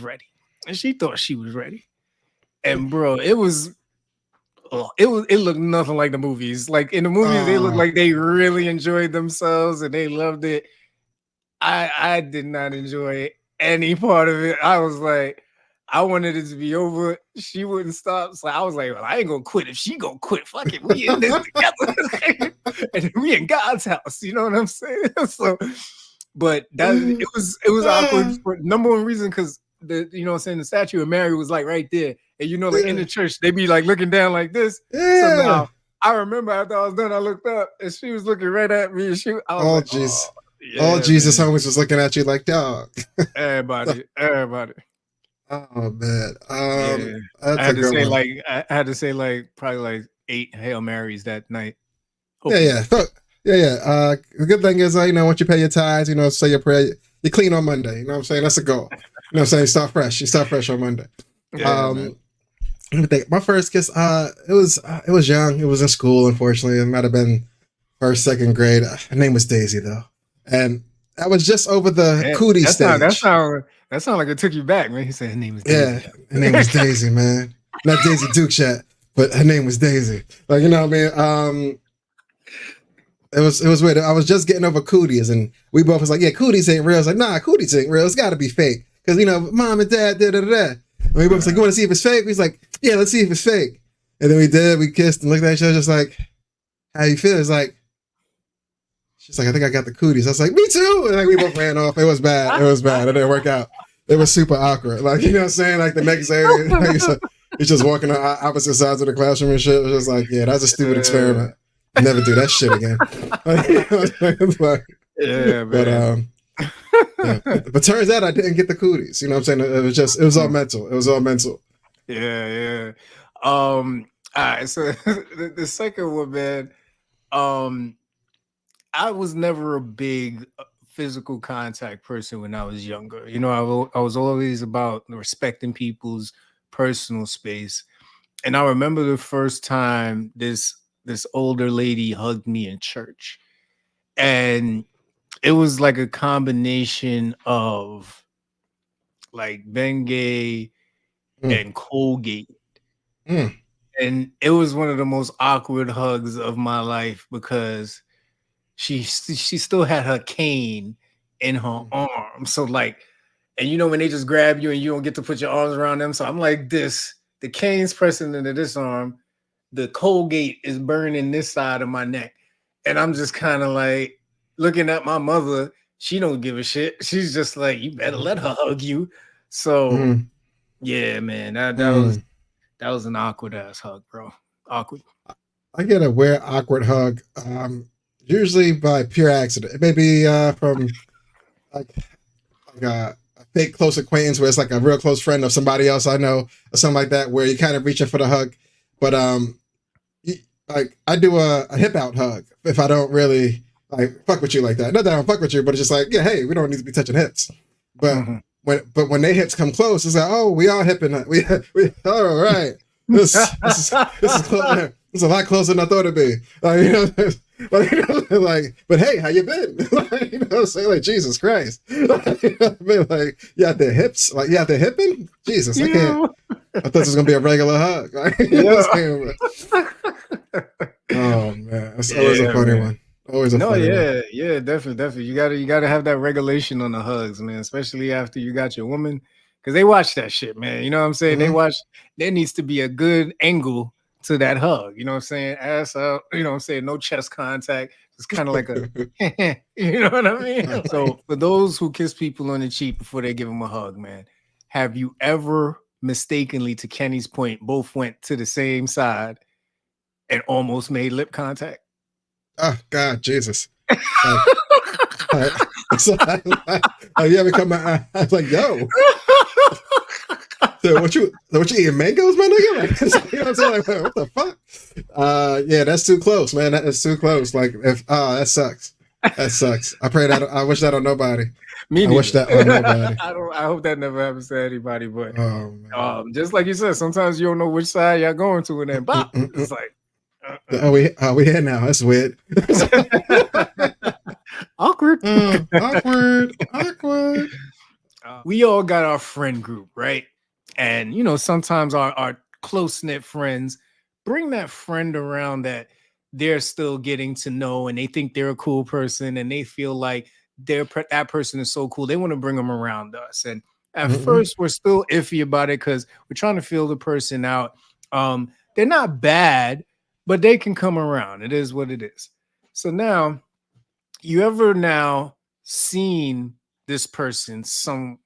ready, and she thought she was ready. And bro, it looked nothing like the movies. Like in the movies, they looked like they really enjoyed themselves and they loved it. I did not enjoy any part of it. I was like, I wanted it to be over. She wouldn't stop. So I was like, well, I ain't gonna quit if she gonna quit. Fuck it, we in this together. And we in God's house. You know what I'm saying? So, but it was awkward for number one reason because you know what I'm saying, the statue of Mary was like right there. And you know, like in the church, they be like looking down like this. Yeah. So now I remember after I was done, I looked up and she was looking right at me. And I was like, jeez. Oh, Jesus, homies was looking at you like, dog. Everybody. Oh man. I had to say like probably like 8 Hail Marys that night. Hopefully. Yeah. Yeah, yeah. The good thing is, once you pay your tithes, say your prayer, you clean on Monday. You know what I'm saying? That's a goal. You know what I'm saying? You start fresh. You start fresh on Monday. Yeah, man. Um, Let me think. My first kiss, it was young. It was in school. Unfortunately, it might have been first, second grade. Her name was Daisy though, and I was just over the Yeah, cootie that stage. sound that sound like it took you back, man. He said her name is Yeah, Daisy. her name was Daisy, man. Not Daisy Duke yet, but her name was Daisy. Like, you know what I mean? It was weird. I was just getting over cooties, and we both was like, "Yeah, cooties ain't real." I was like, "Nah, cooties ain't real. It's got to be fake." Because mom and dad da da da. And we both was like, "You want to see if it's fake?" He's like, "Yeah, let's see if it's fake." And then we did. We kissed and looked at each other, just like, "How you feel?" It's like, she's like, "I think I got the cooties." I was like, "Me too." And like we both ran off. It was bad. It was bad. It didn't work out. It was super awkward. Like, you know what I'm saying? Like the next day, he's just walking on opposite sides of the classroom and shit. It was just like, yeah, that's a stupid experiment. Never do that shit again. Like, Yeah, but man. yeah. But turns out I didn't get the cooties. You know what I'm saying? It was all mental. It was all mental. Yeah, yeah. All right, so the second one, man. Um, I was never a big physical contact person when I was younger. I was always about respecting people's personal space. And I remember the first time this older lady hugged me in church. And it was like a combination of like Bengay Mm, and Colgate. mm, And it was one of the most awkward hugs of my life because she still had her cane in her mm, arm. So like, and when they just grab you and you don't get to put your arms around them. So I'm like this, the cane's pressing into this arm, the Colgate is burning this side of my neck. And I'm just kind of like looking at my mother. She don't give a shit. She's just like, you better let her hug you. So mm, yeah, man, mm. that was an awkward ass hug, bro. Awkward. I get a weird, awkward hug. Usually by pure accident. It may be from like a fake close acquaintance where it's like a real close friend of somebody else I know or something like that, where you're kind of reaching for the hug. But like I do a hip out hug if I don't really like fuck with you like that. Not that I don't fuck with you, but it's just like, yeah, hey, we don't need to be touching hips. But Mhm. when they hips come close, it's like, oh, we all hipping. We all right. This is a lot closer than I thought it'd be. Like, but hey, how you been? Like, saying like Jesus Christ. Like, you out there hips, like you out there hipping? Jesus, I can't. Yeah. I thought this was gonna be a regular hug. Like, Yeah. oh man, it's always a Yeah, funny man. one. Always a No, funny one. yeah, yeah, definitely, definitely. You gotta have that regulation on the hugs, man, especially after you got your woman. Cause they watch that shit, man. You know what I'm saying? They Mm-hmm. watch, there needs to be a good angle to that hug. You know what I'm saying? Ass up, you know what I'm saying? No chest contact. It's kind of like a you know what I mean? So for those who kiss people on the cheek before they give them a hug, man, have you ever mistakenly, to Kenny's point, both went to the same side and almost made lip contact? Oh God, Jesus! Like, like, so you ever come? I was like, yo. So what you eating mangoes, my nigga? Like, you know what I'm saying? Like, what the fuck? Yeah, that's too close, man. That is too close. Like, if that sucks. That sucks. I pray that I wish that on nobody. Me I wish neither. that on nobody. I hope that never happens to anybody. But Oh man. just like you said, sometimes you don't know which side y'all going to, and then bop, it's Mm-mm-mm. like We here now. That's weird. awkward. Awkward. Awkward. We all got our friend group, right? And sometimes our close knit friends bring that friend around that they're still getting to know, and they think they're a cool person, and they feel like that person is so cool. They want to bring them around us, and at Mm-mm. first we're still iffy about it because we're trying to feel the person out. They're not bad, but they can come around. It is what it is. So now, you ever now seen this person somewhere,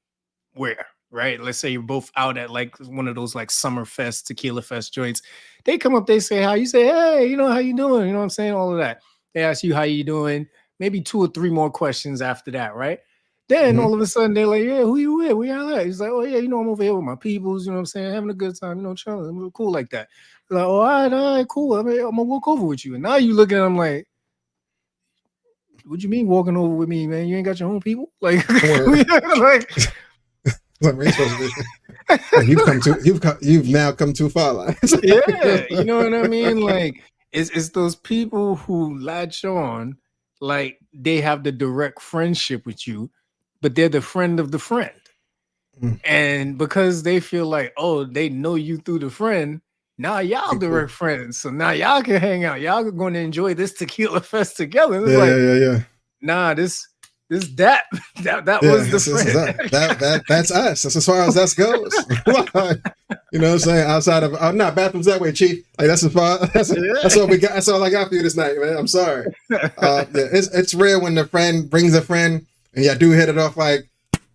right? Let's say you're both out at like one of those like summer fest, tequila fest joints. They come up, they say hi. You say, hey, how you doing? You know what I'm saying? All of that. They ask you how you doing. Maybe two or three more questions after that, right? Then Mm-hmm. all of a sudden they're like, yeah, who you with? Where y'all at? He's like, oh yeah, I'm over here with my peoples, you know what I'm saying? Having a good time, chilling. We're cool like that. Like, all right, cool. I'm gonna walk over with you. And now you look at them like, what you mean walking over with me, man? You ain't got your own people? Like, like we're supposed to be. Like, you've now come too far. Like, yeah, you know what I mean? Like, it's those people who latch on, like they have the direct friendship with you, but they're the friend of the friend. And because they feel like, oh, they know you through the friend, now y'all direct friends. So now y'all can hang out. Y'all are going to enjoy this tequila fest together. It's yeah. Nah, that was the friend. That's us. That's as far as that goes. You know what I'm saying? Outside of bathrooms that way, Chief. Like that's as far. That's what we got. That's all I got for you this night, man. I'm sorry. It's rare when the friend brings a friend and y'all do hit it off like,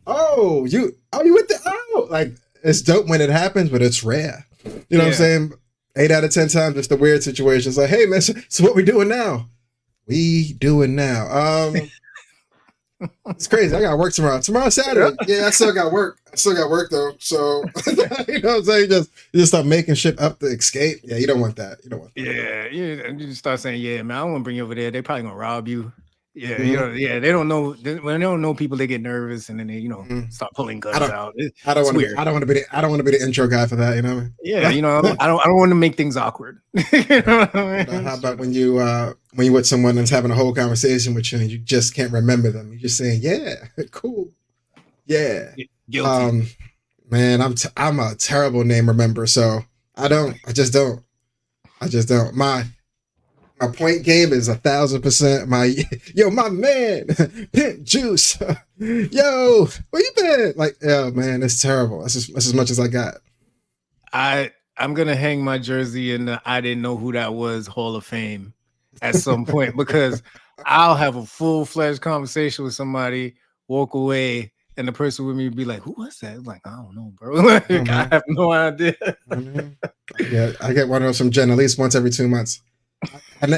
you with the like it's dope when it happens, but it's rare. You know what I'm saying? 8 out of 10 times it's the weird situations. Like, hey man, so what we doing now? It's crazy. I got work tomorrow. Tomorrow's Saturday. Yeah, I still got work. Though. So you know what I'm saying? You just start making shit up to escape. Yeah, you don't want that. Yeah, you just start saying, yeah, man, I don't want to bring you over there. They probably gonna rob you. Yeah, they don't know when they don't know people, they get nervous and then they, start pulling guns out. I don't want to be the intro guy for that, you know what I mean? Yeah, I don't want to make things awkward. You know what I mean? How about when you with someone that's having a whole conversation with you and you just can't remember them? You're just saying, yeah, cool. Yeah. Guilty. Man, I'm a terrible name remember, so I just don't. My point game is 1,000%. My man, Pimp Juice. Yo, where you been? Like, man, it's terrible. That's as much as I got. I'm gonna hang my jersey in the I didn't know who that was Hall of Fame at some point because I'll have a full-fledged conversation with somebody, walk away, and the person with me would be like, "Who was that?" Like, I don't know, bro. Like, I have no idea. Yeah, I get one of those from Jen at least once every 2 months. And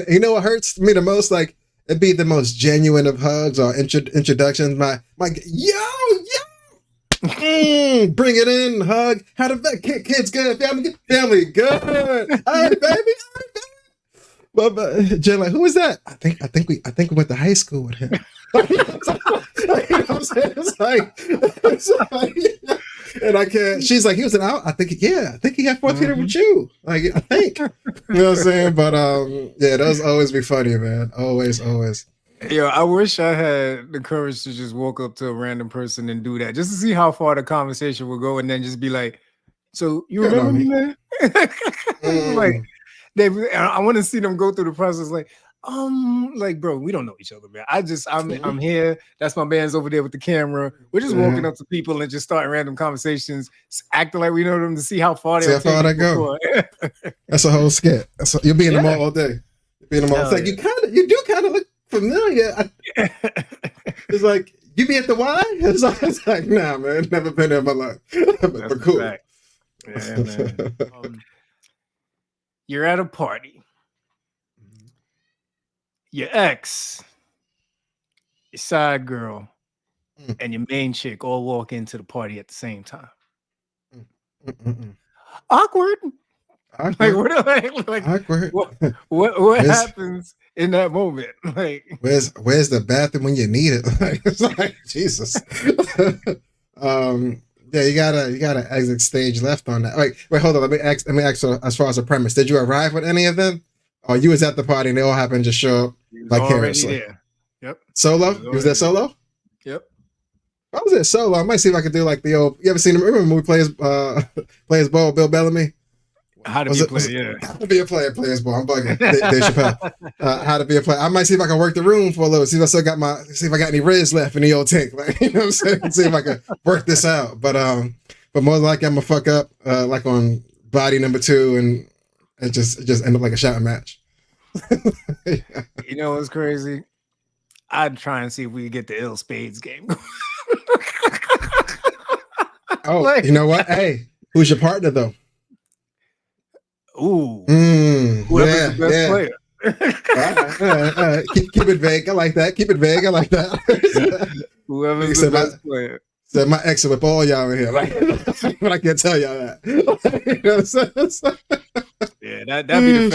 you know what hurts me the most? Like it'd be the most genuine of hugs or introductions. My yo, bring it in, hug. How the kids good? Family good. All right, baby. But Jen, like, who was that? I think we went to high school with him. Like, you know what I'm saying? It's like and I can't. She's like, he was an out. I think he had 4th year with you. Like, I think. You know what I'm saying? But those always be funny, man. Always. Yo, I wish I had the courage to just walk up to a random person and do that, just to see how far the conversation would go, and then just be like, "So you remember me, man?" Like, I want to see them go through the process. Like, bro, we don't know each other, man. I'm here. That's my man's over there with the camera. We're just walking up to people and just starting random conversations, acting like we know them to see how far they go. That's a whole skit. You'll be in the mall all day. It's like you do kind of look familiar. It's like you be at the Y. It's like nah, man. Never been there in my life. But cool. Yeah, man. You're at a party. Your ex, your side girl, and your main chick all walk into the party at the same time. Awkward. Awkward. What happens in that moment? Like, where's the bathroom when you need it? It's like Jesus. Yeah, you gotta exit stage left on that. Wait, hold on. Let me ask. As far as the premise, did you arrive with any of them? Or you was at the party and they all happened to show up vicariously? Yep. Solo? You was there solo? Yep. I was there solo. I might see if I could do like the old. You ever seen him? Remember when we plays ball? Bill Bellamy. How to be a player? Yeah. How to be a player? Players ball. I'm bugging. Dave Chappelle. How to be a player? I might see if I can work the room for a little. See if I got any Riz left in the old tank. Like, you know what I'm saying? See if I can work this out. But more likely I'm gonna fuck up like on body number 2 and. It just end up like a shouting match. Yeah. You know what's crazy? I'd try and see if we could get the Ill Spades game. You know what? Hey, who's your partner though? Ooh. Whoever's the best player. All right. Keep it vague. I like that. Whoever's the best player. So my ex will whip all y'all in here, but I can't tell y'all that. You know what I'm saying? Yeah, that'd be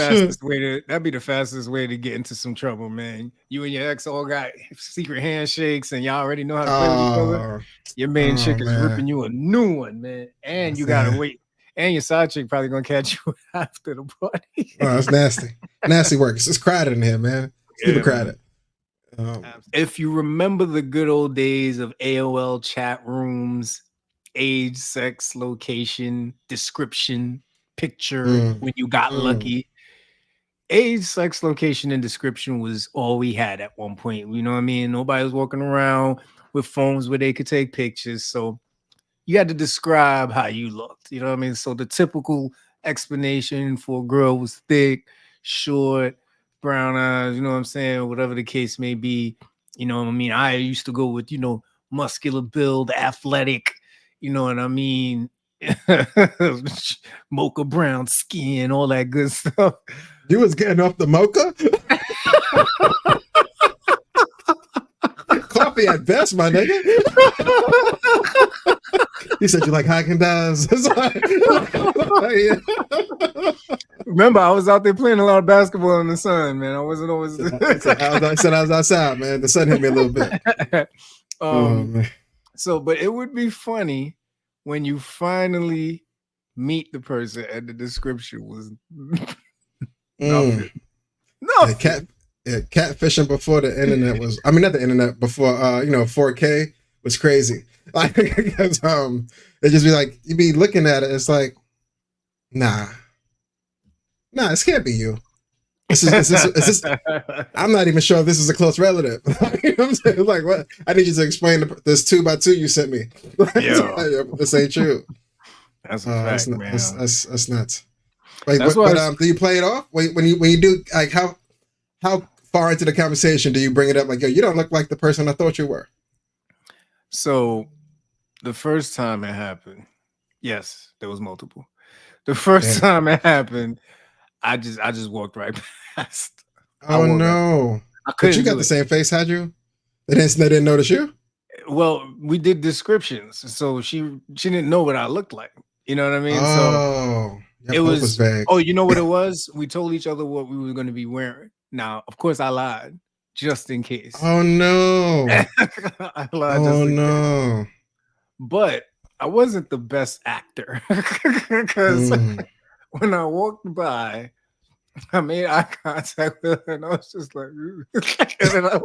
the fastest way to get into some trouble, man. You and your ex all got secret handshakes, and y'all already know how to play with each other. Your main chick is ripping you a new one, man, and you gotta wait. And your side chick probably gonna catch you after the party. Oh, that's nasty, nasty work. It's crowded in here, man. It's super crowded. If you remember the good old days of AOL chat rooms, age, sex, location, description, picture, when you got lucky. Age, sex, location, and description was all we had at one point. You know what I mean? Nobody was walking around with phones where they could take pictures. So you had to describe how you looked. You know what I mean? So the typical explanation for a girl was thick, short, brown eyes, you know what I'm saying? Whatever the case may be. You know what I mean? I used to go with, muscular build, athletic, you know what I mean? Mocha brown skin, all that good stuff. You was getting off the mocha? Coffee at best, my nigga. He said you like Haagen-Dazs. Remember, I was out there playing a lot of basketball in the sun, man. I wasn't always. I said I was outside, man. The sun hit me a little bit. But it would be funny when you finally meet the person and the description was nothing. Nothing. Catfishing before the internet was. I mean, not the internet. Before 4K was crazy. Like, because it just be like you be looking at it. It's like, nah, this can't be you. Is this, I'm not even sure if this is a close relative. You know what I'm saying? Like, what? I need you to explain this 2x2 you sent me. This ain't true. That's a fact, man. That's nuts. Like, but do you play it off when you do? Like, how far into the conversation do you bring it up? Like, yo, you don't look like the person I thought you were. So, the first time it happened, yes, there was multiple. The first time it happened, I just walked right past. Oh no! But you got the same face, had you? They didn't notice you. Well, we did descriptions, so she didn't know what I looked like. You know what I mean? Oh, so it was vague. Oh, you know what it was? We told each other what we were going to be wearing. Now, of course, I lied just in case. Oh no! I lied just in case. But I wasn't the best actor because when I walked by, I made eye contact with her, and I was just like, and then I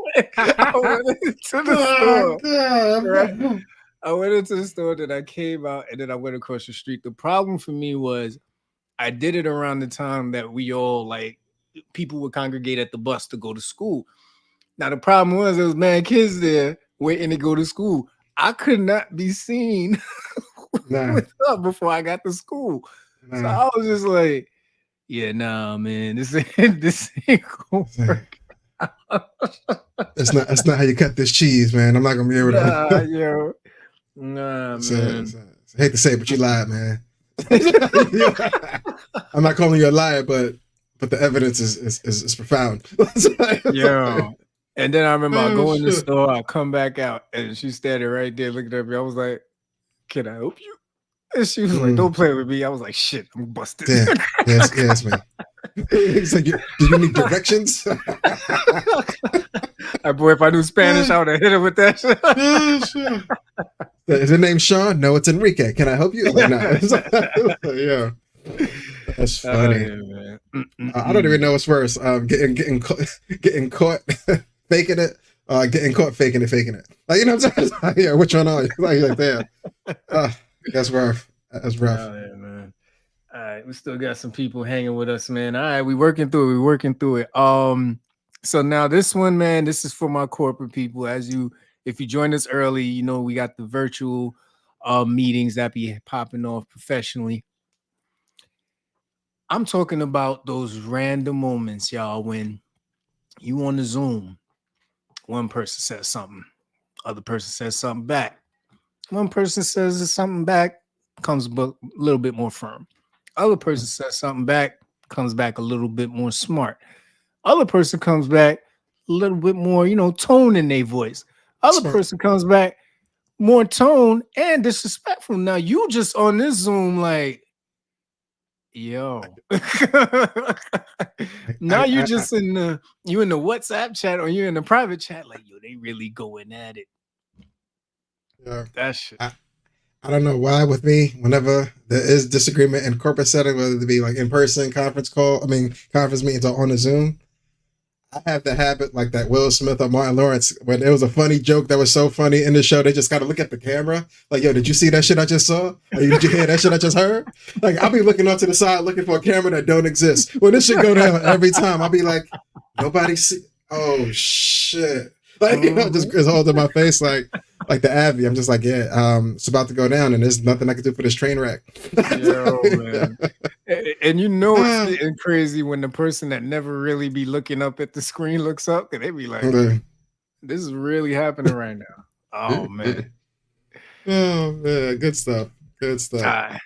went into the store. Right? I went into the store, then I came out, and then I went across the street. The problem for me was I did it around the time that we all, people would congregate at the bus to go to school. Now, the problem was there was mad kids there waiting to go to school. I could not be seen with her before I got to school. So I was just like, yeah, nah, man, this ain't gonna work. That's not how you cut this cheese, man. I'm not gonna be able to. Man. I hate to say it, but you lied, man. I'm not calling you a liar, but the evidence is profound. Yo. And then I remember I go in the store, I come back out, and she's standing right there looking at me. I was like, "Can I help you?" And she was like, "Don't play with me." I was like, "Shit, I'm busted." Damn. Yes, man. He's like, "Do you need directions?" Boy, if I knew Spanish, I would have hit him with that shit. Is your name Shawn? No, it's Enrique. Can I help you? Like, nah. Yeah. That's funny. Man. I don't even know what's worse. Getting caught faking it, getting caught faking it. Like, you know what I'm saying? Yeah, which one are you? Like damn. That's rough. That's rough. Oh, yeah, man. All right, we still got some people hanging with us, man. All right, we working through it. So now this one, man, this is for my corporate people. If you join us early, we got the virtual meetings that be popping off professionally. I'm talking about those random moments, y'all, when you on the Zoom, one person says something, other person says something back. One person says something back, comes a little bit more firm. Other person says something back, comes back a little bit more smart. Other person comes back a little bit more, tone in their voice. Other person comes back more tone and disrespectful. Now you just on this Zoom like, Yo. I, Now you I, just in the WhatsApp chat or you in the private chat, like, yo, they really going at it. yeah, That shit. I don't know why with me, whenever there is disagreement in corporate setting, whether it be like in person, conference meetings or on a Zoom, I have the habit like that Will Smith or Martin Lawrence, when there was a funny joke that was so funny in the show, they just got to look at the camera. Like, yo, did you see that shit I just saw? Or did you hear that shit I just heard? Like, I'll be looking off to the side looking for a camera that don't exist. When this shit go down every time, I'll be like, nobody see. Oh, shit. Like, just it's holding my face like the Abby. I'm just like, yeah, it's about to go down and there's nothing I can do for this train wreck. Yo, man. And you know it's getting crazy when the person that never really be looking up at the screen looks up and they be like, this is really happening right now. Oh man. Oh man, good stuff. Good stuff.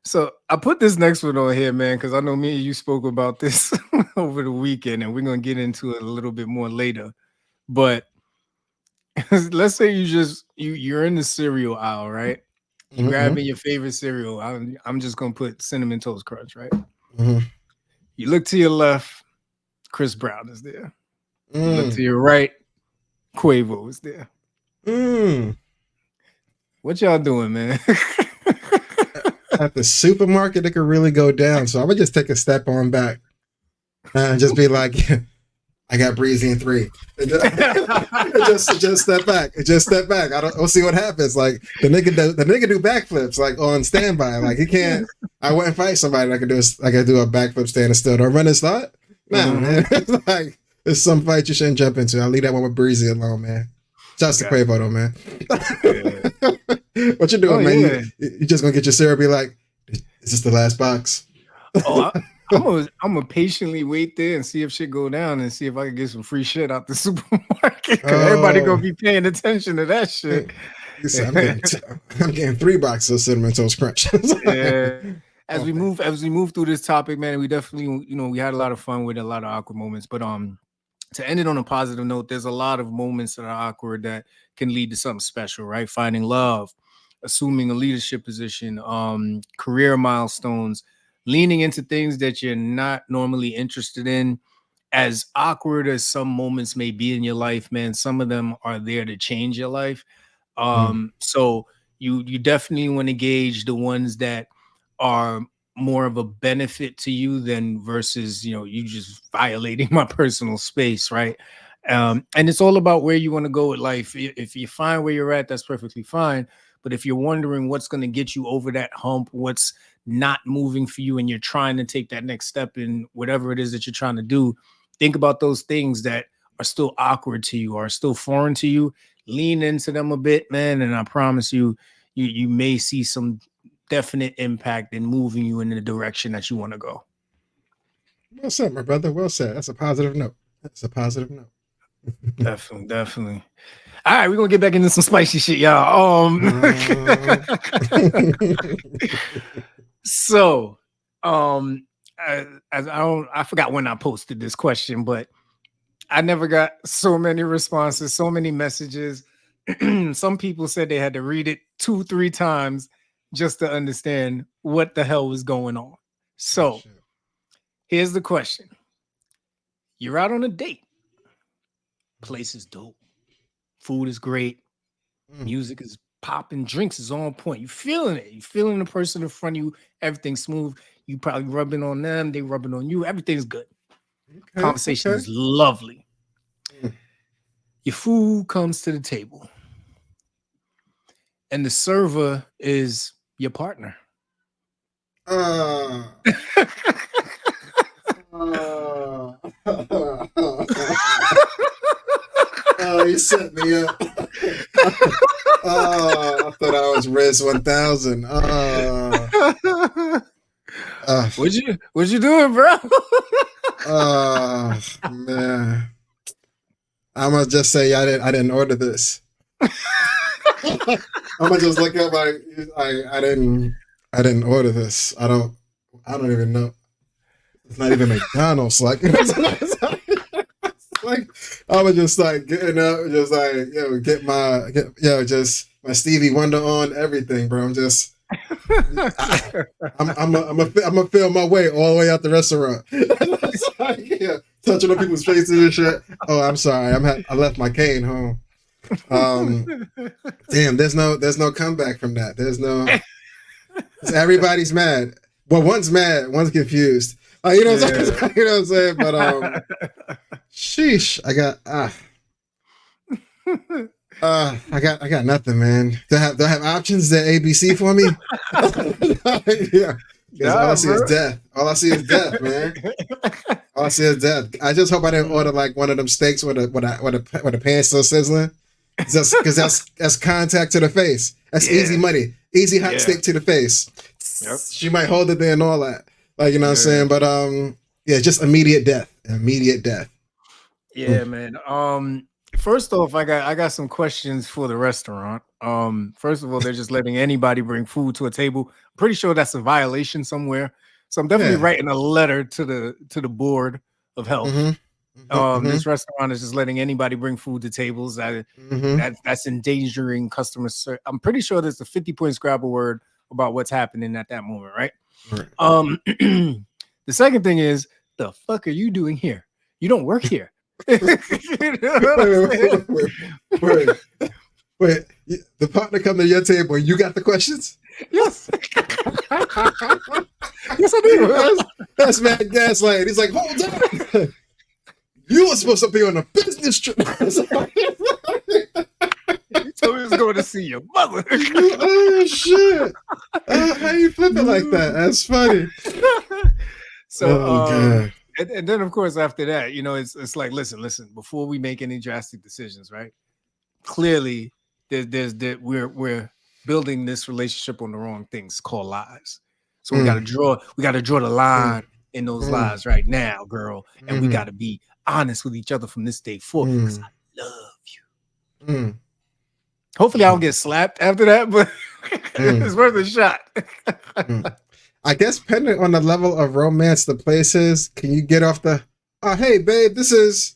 So I put this next one on here, man, because I know me and you spoke about this over the weekend, and we're gonna get into it a little bit more later. But let's say you're in the cereal aisle, right? You grabbing your favorite cereal. I'm just gonna put Cinnamon Toast Crunch, right? You look to your left, Chris Brown is there. You look to your right, Quavo is there. What y'all doing, man? At the supermarket, it could really go down. So I would just take a step on back and just be like, I got Breezy in 3. just step back. Just step back. We'll see what happens. Like the nigga do backflips like on standby. Like he can't. I wouldn't fight somebody that could do a backflip standing still. Don't run his thought. Nah, man. It's like it's some fight you shouldn't jump into. I'll leave that one with Breezy alone, man. Just to Quavo though, man. What you doing, man? Yeah. You just gonna get your cereal? Be like, is this the last box? I'm gonna patiently wait there and see if shit go down and see if I can get some free shit out the supermarket. Everybody gonna be paying attention to that shit. I'm getting 3 boxes of Cinnamon Toast Crunch. Yeah. As we move through this topic, man, we definitely, we had a lot of fun with a lot of awkward moments. But to end it on a positive note, there's a lot of moments that are awkward that can lead to something special, right? Finding love, assuming a leadership position, career milestones, leaning into things that you're not normally interested in. As awkward as some moments may be in your life, man, some of them are there to change your life. So you definitely want to gauge the ones that are more of a benefit to you than versus, you just violating my personal space, right? And it's all about where you want to go with life. If you find where you're at, that's perfectly fine. But if you're wondering what's going to get you over that hump, what's not moving for you, and you're trying to take that next step in whatever it is that you're trying to do, think about those things that are still awkward to you, are still foreign to you. Lean into them a bit, man. And I promise you, you may see some definite impact in moving you in the direction that you want to go. Well said, my brother. Well said. That's a positive note. Definitely. All right, we're gonna get back into some spicy shit, y'all. So, I forgot when I posted this question, but I never got so many responses, so many messages. Some people said they had to read it 2-3 times just to understand what the hell was going on. So, here's the question. You're out on a date. Place is dope. Food is great. Music is popping. Drinks is on point. You're feeling it. You're feeling the person in front of you. Everything's smooth. You probably rubbing on them. They rubbing on you. Everything's good. Conversation is lovely. Your food comes to the table. And the server is your partner. Oh, you set me up. I thought I was Riz 1000. What you doing, bro? Man. I'm gonna just say I didn't order this. I'm gonna just look up I didn't order this. I don't even know. It's not even McDonald's. Like I was just like getting up, just like get my Stevie Wonder on everything, bro. I'm just I'm gonna feel my way all the way out the restaurant. Yeah, touching on people's faces and shit. Oh, I'm sorry. I left my cane home. Damn, there's no comeback from that. There's no. Everybody's mad. Well, one's mad, one's confused. You know what I'm saying? You know what I'm saying? But sheesh, I got nothing, man. Do I have options that ABC for me? Yeah. Nah, all I see is death. All I see is death, man. All I see is death. I just hope I didn't order like one of them steaks with a pan still sizzling. Just because that's contact to the face. That's easy money. Easy hot steak to the face. Yep. She might hold it there and all that. Like, you know what I'm saying? But just immediate death. Immediate death. Yeah, man. First off, I got some questions for the restaurant. First of all, they're just letting anybody bring food to a table. I'm pretty sure that's a violation somewhere. So I'm definitely writing a letter to the board of health. This restaurant is just letting anybody bring food to tables. That's endangering customer service. I'm pretty sure there's a 50-point Scrabble word about what's happening at that moment, right? The second thing is, the fuck are you doing here? You don't work here. Wait. The partner come to your table and you got the questions? Yes. Yes, I do. That's mad gaslighting. He's like, hold on. You were supposed to be on a business trip. You told me I was going to see your mother. Oh shit! How you flip it like that? That's funny. So, and then of course after that, you know, it's like, listen. Before we make any drastic decisions, right? Clearly, we're building this relationship on the wrong things called lies. So we got to draw the line in those lies right now, girl, and we got to be honest with each other from this day forward because I love you. Hopefully I don't get slapped after that, but it's worth a shot. I guess depending on the level of romance the place is, can you get off the hey babe, this is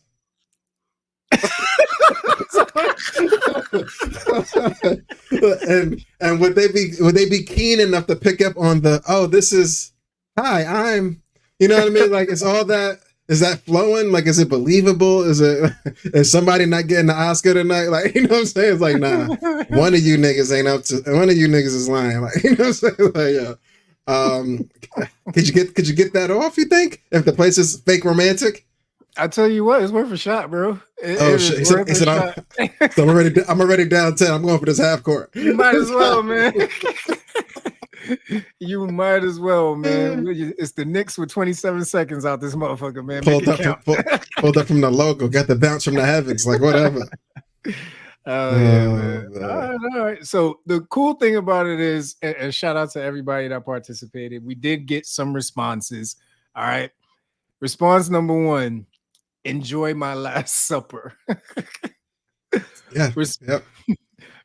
and would they be keen enough to pick up on the this is hi, I'm, you know what I mean? Like, it's all that. Is that flowing? Like, is it believable? Is somebody not getting the Oscar tonight? Like, you know what I'm saying? It's like, nah, one of you niggas ain't up to, one of you niggas is lying. Like, you know what I'm saying? Like, could you get that off, you think? If the place is fake romantic? I tell you what, it's worth a shot, bro. Shit. He said I'm already down 10. I'm going for this half court. You might as well, man. You might as well, man. It's the Knicks with 27 seconds out this motherfucker, man. Pulled up from the logo, got the bounce from the heavens, like whatever. Man. All right. So the cool thing about it is, and shout out to everybody that participated. We did get some responses. All right. Response number 1: enjoy my last supper.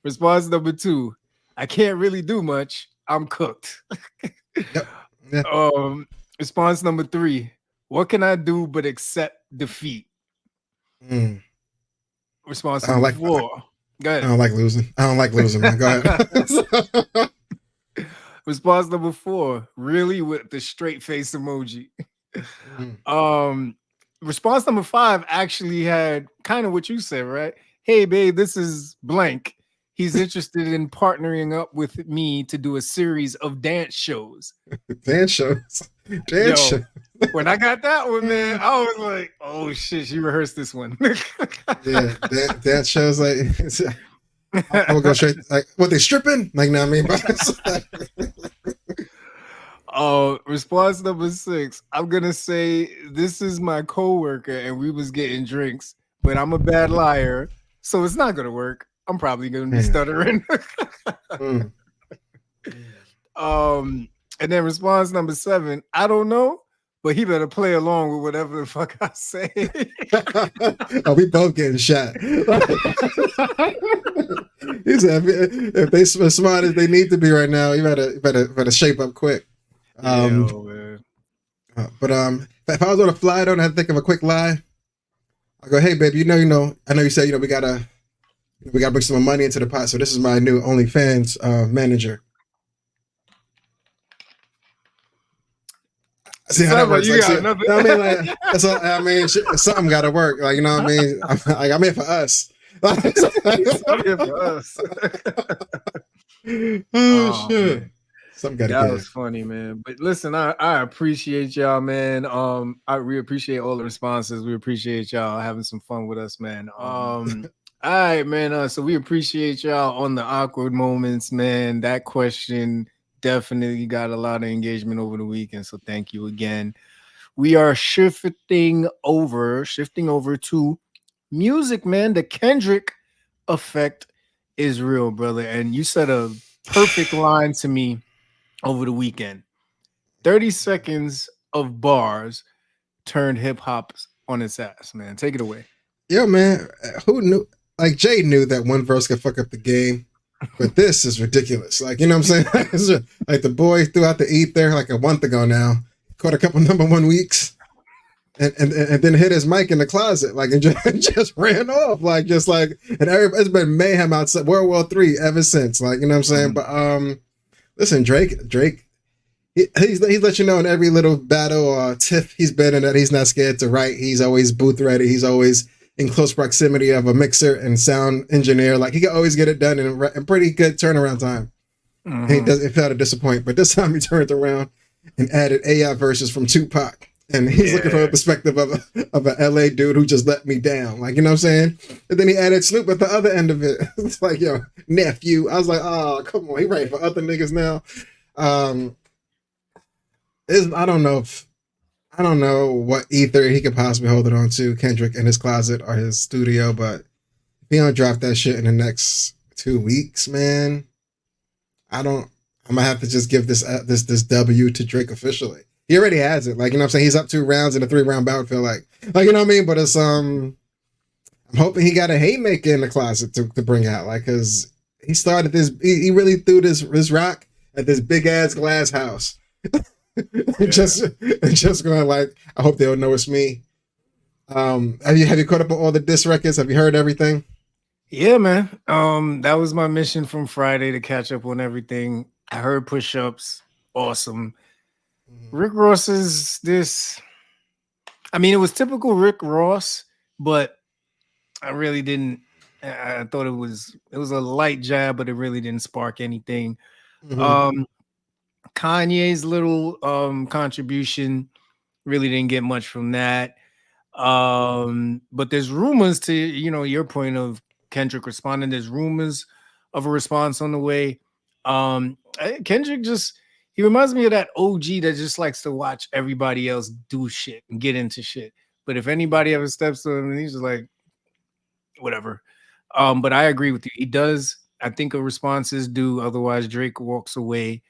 Response number 2: I can't really do much. I'm cooked. Response number 3: what can I do but accept defeat? Response number 4: go ahead. I don't like losing. Man. Go ahead. Response number 4: really, with the straight face emoji. Response number 5 actually had kind of what you said, right? Hey babe, this is blank. He's interested in partnering up with me to do a series of dance shows. Dance shows. When I got that one, man, I was like, oh shit, she rehearsed this one. Yeah, dance shows, like, I'm gonna go straight, like, what, they stripping? Like, no, I mean, response number 6: I'm gonna say this is my coworker and we was getting drinks, but I'm a bad liar, so it's not gonna work. I'm probably gonna be stuttering. And then response number 7: I don't know, but he better play along with whatever the fuck I say. We both getting shot. He said, if they as smart as they need to be right now, you better shape up quick. Man. But if I was on a flight, I don't have to think of a quick lie. I go, hey babe, I know you said, we gotta bring some money into the pot. So this is my new OnlyFans manager. See how that Sounds like works. you Like, see, got you nothing. know what I mean? Like, that's all, I mean, something got to work. Like, you know what I mean? I'm here for us. I'm here for us. Oh Oh shit! man. Something got to That was give. funny, man. But listen, I appreciate y'all, man. We appreciate all the responses. We appreciate y'all having some fun with us, man. All right, man. So we appreciate y'all on the awkward moments, man. That question definitely got a lot of engagement over the weekend. So thank you again. We are shifting over to music, man. The Kendrick effect is real, brother. And you said a perfect line to me over the weekend. 30 seconds of bars turned hip hop on its ass, man. Take it away. Yo, man, who knew? Like Jay knew that one verse could fuck up the game, but this is ridiculous. Like, you know what I'm saying? Like the boy threw out the ether like a month ago now, caught a couple #1 weeks, and then hit his mic in the closet, like, and just ran off, like, just like, and it's been mayhem outside World War III ever since. Like, you know what I'm saying? But listen, Drake, he's let you know in every little battle or tiff he's been in that he's not scared to write. He's always booth ready. He's always in close proximity of a mixer and sound engineer. Like he can always get it done in a pretty good turnaround time. It failed to disappoint, but this time he turned around and added AI verses from Tupac. And he's looking from a perspective of a LA dude who just let me down. Like, you know what I'm saying? And then he added Snoop at the other end of it. It's like, yo, nephew. I was like, oh, come on. He writing for other niggas now. I don't know what ether he could possibly hold it on to, Kendrick in his closet or his studio, but if he don't drop that shit in the next 2 weeks, man, I'm gonna have to just give this W to Drake officially. He already has it. Like, you know what I'm saying? He's up 2 rounds in a 3-round bout, feel like, you know what I mean? But it's I'm hoping he got a haymaker in the closet to bring out, like, cause he started this, he really threw this rock at this big ass glass house. just going like, I hope they'll know it's me. Have you caught up on all the diss records? Have you heard everything? Yeah, man. That was my mission from Friday to catch up on everything. I heard push-ups. Awesome. Rick Ross's this. I mean, it was typical Rick Ross, but I really didn't. I thought it was a light jab, but it really didn't spark anything. Kanye's little contribution really didn't get much from that. But there's rumors to, your point of Kendrick responding. There's rumors of a response on the way. Kendrick he reminds me of that OG that just likes to watch everybody else do shit and get into shit. But if anybody ever steps to him, he's just like, whatever. But I agree with you. He does. I think a response is due. Otherwise, Drake walks away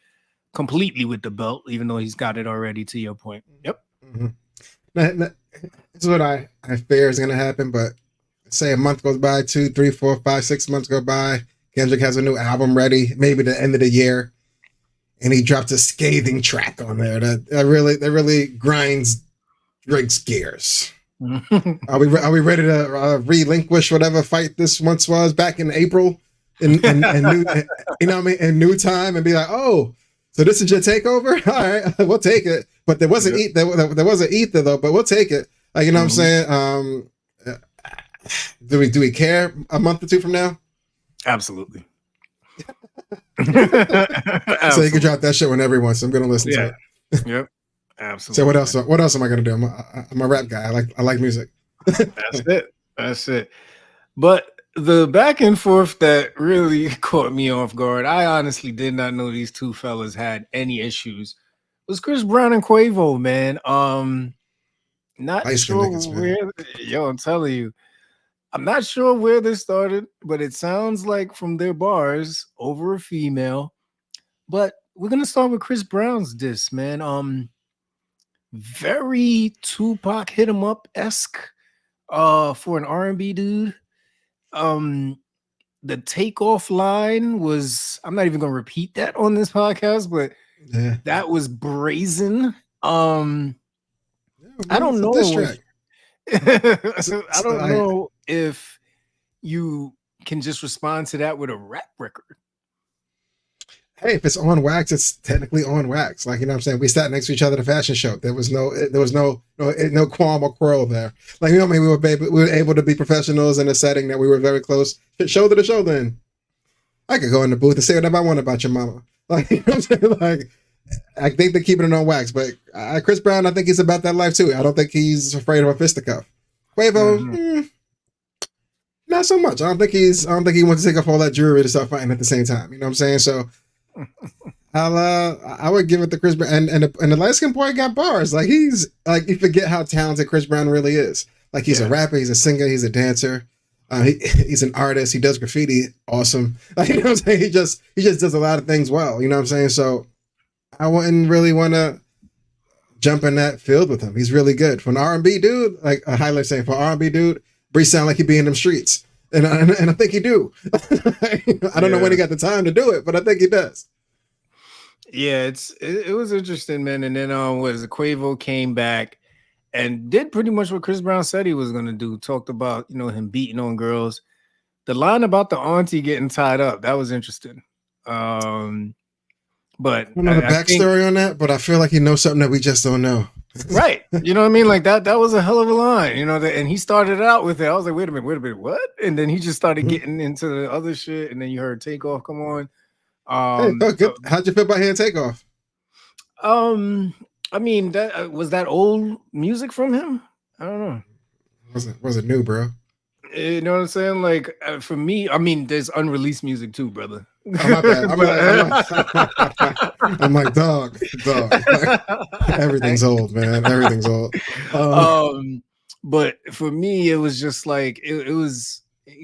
completely with the belt, even though he's got it already, to your point. Yep. This is what I fear is going to happen, but say a month goes by, 2, 3, 4, 5, 6 months go by, Kendrick has a new album ready, maybe the end of the year, and he drops a scathing track on there that really grinds Drake's gears. Are we ready to relinquish whatever fight this once was back in April in new, you know what I mean, in new time, and be like, oh, so this is your takeover? All right, we'll take it. But there wasn't there wasn't ether though, but we'll take it. Like, you know what I'm saying? Do we care a month or 2 from now? Absolutely. So you can drop that shit whenever you want. So I'm gonna listen to it. Yep. Absolutely. So what else am I gonna do? I'm a rap guy. I like music. That's it. But the back and forth that really caught me off guard, I honestly did not know these two fellas had any issues, was Chris Brown and Quavo, man. Not Light sure niggas, where, I'm telling you, I'm not sure where this started, but it sounds like from their bars over a female. But we're gonna start with Chris Brown's diss, man. Very Tupac hit him up esque for an R&B dude. The takeoff line was, I'm not even gonna repeat that on this podcast, but that was brazen. I don't know. I don't know if you can just respond to that with a rap record. hey, if it's on wax, it's technically on wax. Like, you know what I'm saying? We sat next to each other at a fashion show. There was no qualm or quarrel there. Like, you know, maybe we were able to be professionals in a setting that we were very close, shoulder to shoulder in. I could go in the booth and say whatever I want about your mama. Like, you know what I'm saying? Like, I think they're keeping it on wax, but Chris Brown, I think he's about that life too. I don't think he's afraid of a fisticuff. Quavo, not so much. I don't think he wants to take off all that jewelry to start fighting at the same time. You know what I'm saying? So I would give it to Chris Brown, and the light skinned boy got bars. Like, he's like, you forget how talented Chris Brown really is. Like, he's a rapper, he's a singer, he's a dancer. He's an artist. He does graffiti. Awesome. Like, you know what I'm saying? He just does a lot of things well. You know what I'm saying? So I wouldn't really want to jump in that field with him. He's really good. For an R&B dude, like a highlight saying, for an R&B dude, Bree sound like he be in them streets. And I think he do. I don't know when he got the time to do it, but I think he does. Yeah, it was interesting, man. And then Quavo came back and did pretty much what Chris Brown said he was gonna do. Talked about, you know, him beating on girls. The line about the auntie getting tied up, that was interesting. But I don't know the backstory on that, but I feel like he knows something that we just don't know. Right. You know what I mean? Like that was a hell of a line, you know, and he started out with it. I was like, wait a minute, what? And then he just started getting into the other shit, and then you heard Takeoff come on. Hey, good. How'd you feel about hearing Takeoff? I mean, that was that old music from him? I don't know. Was it new, bro? You know what I'm saying? Like, for me, I mean, there's unreleased music too, brother. Oh, my bad. I'm like, dog. Everything's old, man. Everything's old. But for me, it was just like it was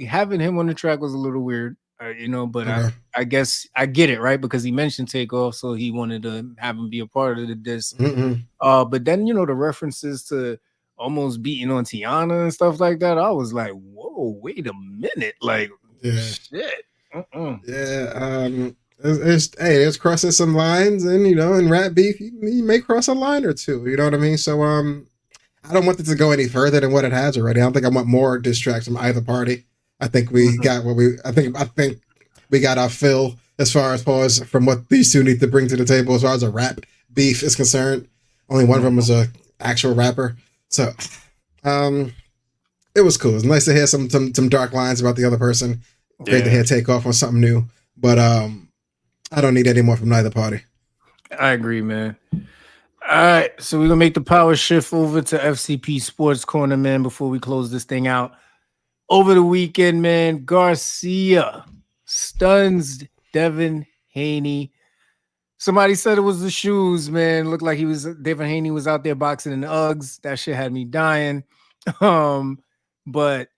having him on the track was a little weird, you know. But okay. I guess I get it, right? Because he mentioned Takeoff, so he wanted to have him be a part of the disc. But then, you know, the references to almost beating on Tiana and stuff like that, I was like, whoa, wait a minute, like, shit. Yeah, it's crossing some lines, and, you know, in rap beef, you may cross a line or two. You know what I mean? So I don't want it to go any further than what it has already. I don't think I want more diss tracks from either party. I think we got what we. I think we got our fill as far as from what these two need to bring to the table as far as a rap beef is concerned. Only one of them was a actual rapper, so it was cool. It was nice to hear some dark lines about the other person. Great to hear Takeoff on something new, but I don't need any more from neither party. I agree, man. All right, so we're gonna make the power shift over to FCP Sports Corner, man, before we close this thing out. Over the weekend, man, Garcia stuns Devin Haney. Somebody said it was the shoes, man. Looked like Devin Haney was out there boxing in the Uggs. That shit had me dying. But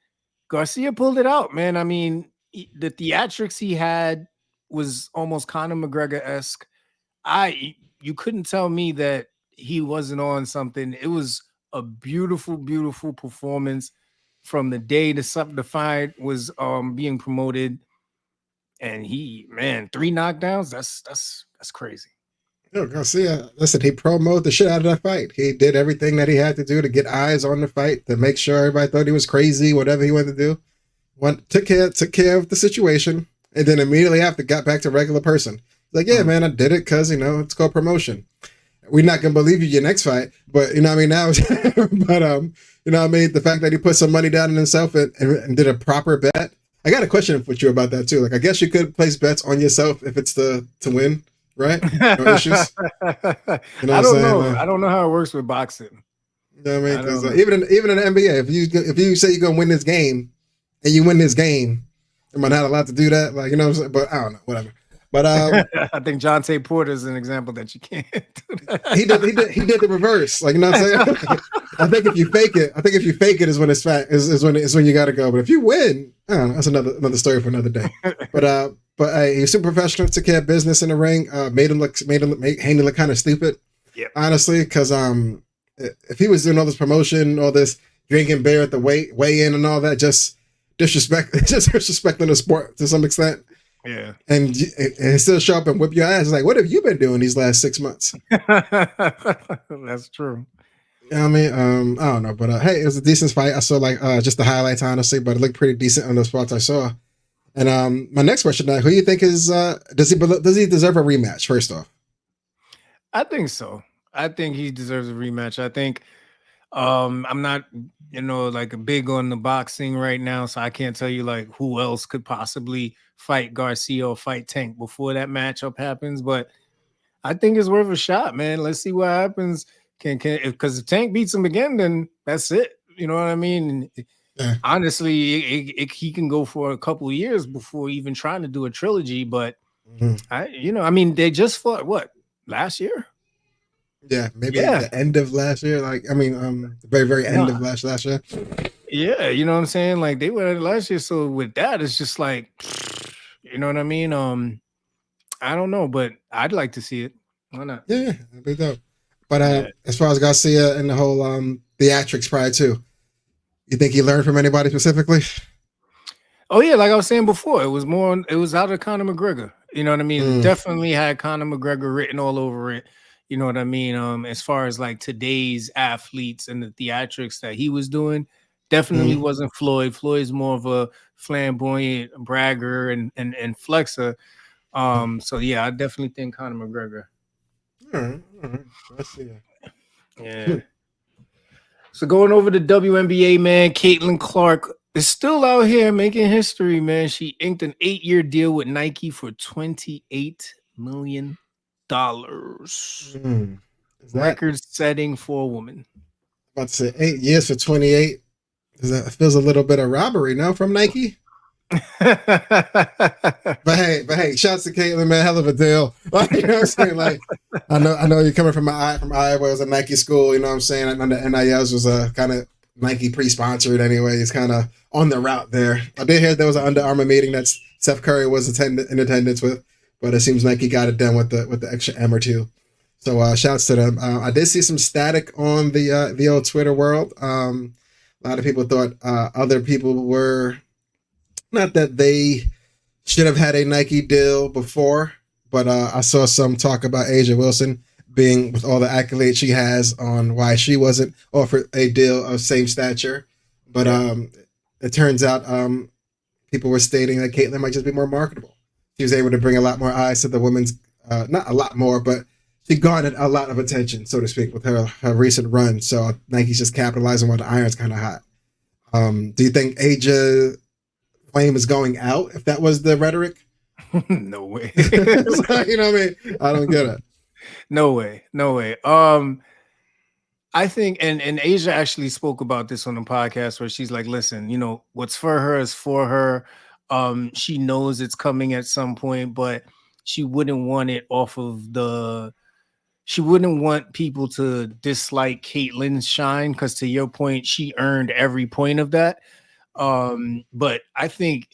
Garcia pulled it out, man. I mean, the theatrics he had was almost Conor McGregor-esque. You couldn't tell me that he wasn't on something. It was a beautiful, beautiful performance from the day the fight was being promoted. And he, man, 3 knockdowns. That's crazy. Yo, Garcia, listen, he promoted the shit out of that fight. He did everything that he had to do to get eyes on the fight, to make sure everybody thought he was crazy, whatever he wanted to do. Took care of the situation, and then immediately after got back to regular person. Like, yeah, man, I did it because, you know, it's called promotion. We're not gonna believe you your next fight, but you know what I mean, now but you know what I mean, the fact that he put some money down on himself and did a proper bet. I got a question with you about that too. Like, I guess you could place bets on yourself if it's to win, right? No issues. You know I don't know. I don't know how it works with boxing. You know what I mean? Because even in the NBA, if you say you're gonna win this game and you win this game, am I not allowed to do that? Like, you know what I'm saying? But I don't know, whatever. But I think Jonte Porter is an example that you can't do that. He did the reverse. Like, you know what I'm saying? I think if you fake it is when it's fact is when you gotta go. But if you win, I don't know, that's another story for another day. But he's super professional, took care of business in the ring, made Haney look kind of stupid. Yeah. Honestly, because if he was doing all this promotion, all this drinking beer at the weigh in and all that, just disrespecting the sport to some extent. Yeah, and still show up and whip your ass. It's like, what have you been doing these last 6 months? That's true. Yeah, I mean, I don't know, but hey, it was a decent fight. I saw just the highlights, honestly, but it looked pretty decent on the spots I saw. And my next question now: who do you think is does he deserve a rematch? First off, I think so. I think he deserves a rematch. I think I'm not, like a big on the boxing right now, so I can't tell you like who else could possibly fight Garcia or fight Tank before that matchup happens, but I think it's worth a shot, man. Let's see what happens. Can because if Tank beats him again, then that's it. You know what I mean? yeah. Honestly, he can go for a couple of years before even trying to do a trilogy. But Mhm. I mean, they just fought what last year? Yeah, maybe Yeah, the end of last year. Like, I mean, the very, very end no, of last year. yeah, you know what I'm saying? Like they were at it last year. So with that, it's just like, you know what I mean? I don't know, but I'd like to see it. Why not? Yeah, that'd be dope. But Yeah. as far as Garcia and the whole theatrics prior to, you think he learned from anybody specifically? Oh yeah, like I was saying before, it was out of Conor McGregor. You know what I mean? It Mm, definitely had Conor McGregor written all over it. You know what I mean? As far as like today's athletes and the theatrics that he was doing, definitely mm, wasn't Floyd. Floyd's more of a flamboyant bragger and flexer. mm. So yeah, I definitely think Conor McGregor. All right, all right. Let's see. Yeah. So going over the WNBA, man, Caitlin Clark is still out here making history, man. She inked an 8-year deal with Nike for $28 million. Is that Record setting for a woman. about to say 8 years for 28? Is that feels a little bit of robbery now from Nike? But hey, shouts to Caitlin, man, hell of a deal. Like, you know what I'm saying? Like, I know you're coming from Iowa, it was a Nike school. You know what I'm saying? And the NILs was a kind of Nike pre-sponsored anyway. It's kind of on the route there. I did hear there was an Under Armour meeting that Steph Curry was in attendance with, but it seems like he got it done with the extra M or two. So shouts to them. I did see some static on the old Twitter world. A lot of people thought other people were not that they should have had a Nike deal before, but I saw some talk about Asia Wilson being with all the accolades she has on why she wasn't offered a deal of same stature. But Yeah. it turns out people were stating that Caitlyn might just be more marketable. She was able to bring a lot more eyes to the women's, not a lot more, but she garnered a lot of attention, so to speak, with her recent run. So Nike's just capitalizing while the iron's kind of hot. Do you think Asia flame is going out if that was the rhetoric? No way. So, you know what I mean? I don't get it. No way. No way. I think and Asia actually spoke about this on the podcast where she's like, listen, what's for her is for her. She knows it's coming at some point, but she wouldn't want it off of she wouldn't want people to dislike Caitlin's shine because to your point, she earned every point of that. But I think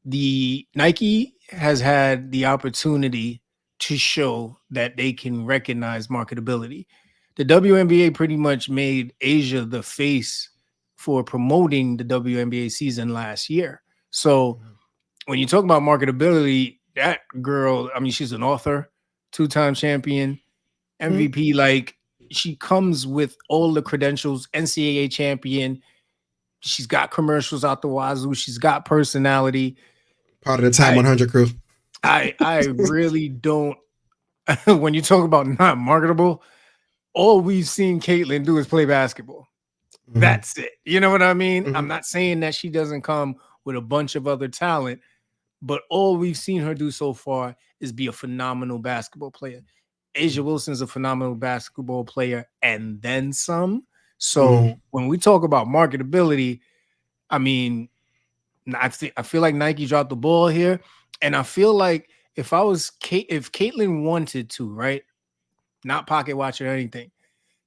the Nike has had the opportunity to show that they can recognize marketability. The WNBA pretty much made Asia the face for promoting the WNBA season last year. So when you talk about marketability, that girl, I mean, she's an author, two-time champion, Mhm. MVP. Like she comes with all the credentials, NCAA champion. She's got commercials out the wazoo. She's got personality. Part of the Time I 100 crew. I really don't. When you talk about not marketable, all we've seen Caitlyn do is play basketball. Mm-hmm. That's it. You know what I mean? Mm-hmm. I'm not saying that she doesn't come with a bunch of other talent, but all we've seen her do so far is be a phenomenal basketball player. Asia Wilson's a phenomenal basketball player and then some. Mm-hmm. So when we talk about marketability, I mean, I feel like Nike dropped the ball here, and I feel like if Caitlyn wanted to, right, not pocket watch or anything,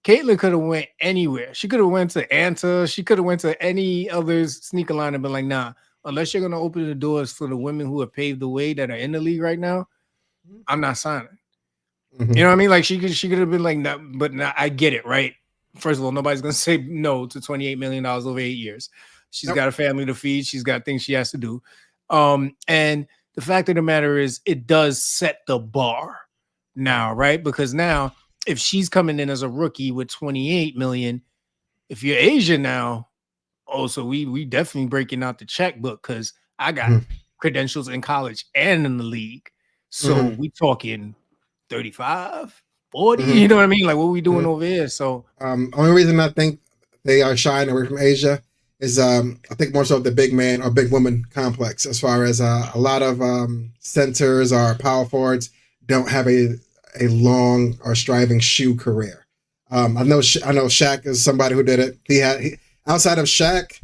Caitlyn could have went anywhere. She could have went to Anta. She could have went to any other sneaker line and been like, nah, unless you're gonna open the doors for the women who have paved the way that are in the league right now, I'm not signing. You know Mm-hmm. what I mean? Like she could have been like, no, but now I get it, right? First of all, nobody's gonna say no to $28 million over 8 years. She's Nope. got a family to feed. She's got things she has to do. And the fact of the matter is, it does set the bar now, right? Because now, if she's coming in as a rookie with 28 million, if you're Asian now, oh, so we definitely breaking out the checkbook because I got Mm-hmm. credentials in college and in the league. So Mm-hmm. we talking 35, 40, you Mm-hmm. know what I mean? Like what we doing Mm-hmm. over here? So Only reason I think they are shying away from Asia is I think more so the big man or big woman complex. As far as a lot of centers or power forwards don't have a long or striving shoe career. I know Shaq is somebody who did it. Outside of Shaq,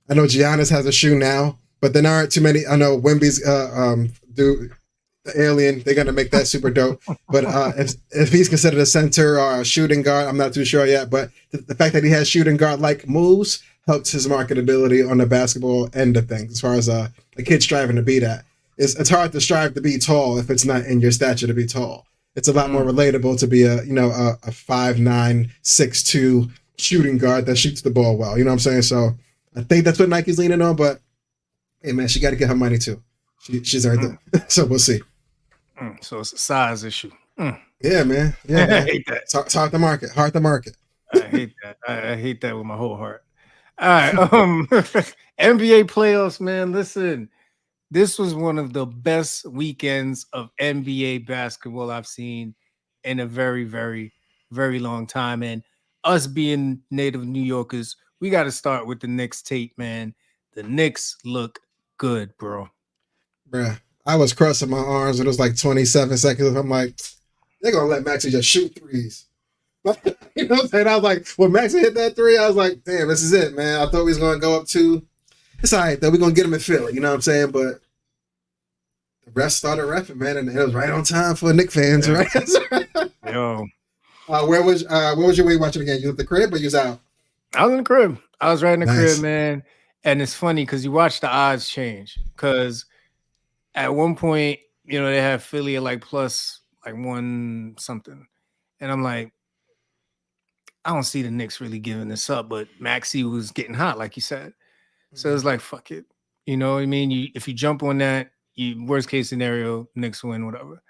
I know Giannis has a shoe now, but there aren't too many. I know Wemby's do the alien. They're gonna make that super dope. But if he's considered a center or a shooting guard, I'm not too sure yet. But the fact that he has shooting guard like moves helps his marketability on the basketball end of things. As far as a kid striving to be that, it's hard to strive to be tall if it's not in your stature to be tall. It's a lot more relatable to be a 5'9", 6'2" shooting guard that shoots the ball well. You know what I'm saying? So I think that's what Nike's leaning on. But hey, man, she got to get her money too. She's earned it. So we'll see. So it's a size issue. Yeah, man. Yeah, I man. hate that. It's hard to market. Hard to market. I hate that. I hate that with my whole heart. All right. NBA playoffs, man. Listen, this was one of the best weekends of NBA basketball I've seen in a very, very, very long time. And us being native New Yorkers, we got to start with the Knicks tape, man. The Knicks look good, bro. Bruh. I was crossing my arms and it was like 27 seconds. I'm like, they're going to let Maxie just shoot threes. You know what I'm saying? I was like, when Maxie hit that three, I was like, damn, this is it, man. I thought we was going to go up two. It's all right, though. We're going to get him in Philly. You know what I'm saying? But the rest started reffing, man, and it was right on time for Knicks fans, Yeah. right? Yo. Where was your way watching the game? You at the crib or you was out? I was in the crib. I was right in the Nice. crib, man. And it's funny because you watch the odds change. Because at one point, they have Philly at like plus like one something. And I'm like, I don't see the Knicks really giving this up. But Maxey was getting hot, like you said. So it's like, fuck it. You know what I mean? If you jump on that, worst case scenario, Knicks win, whatever.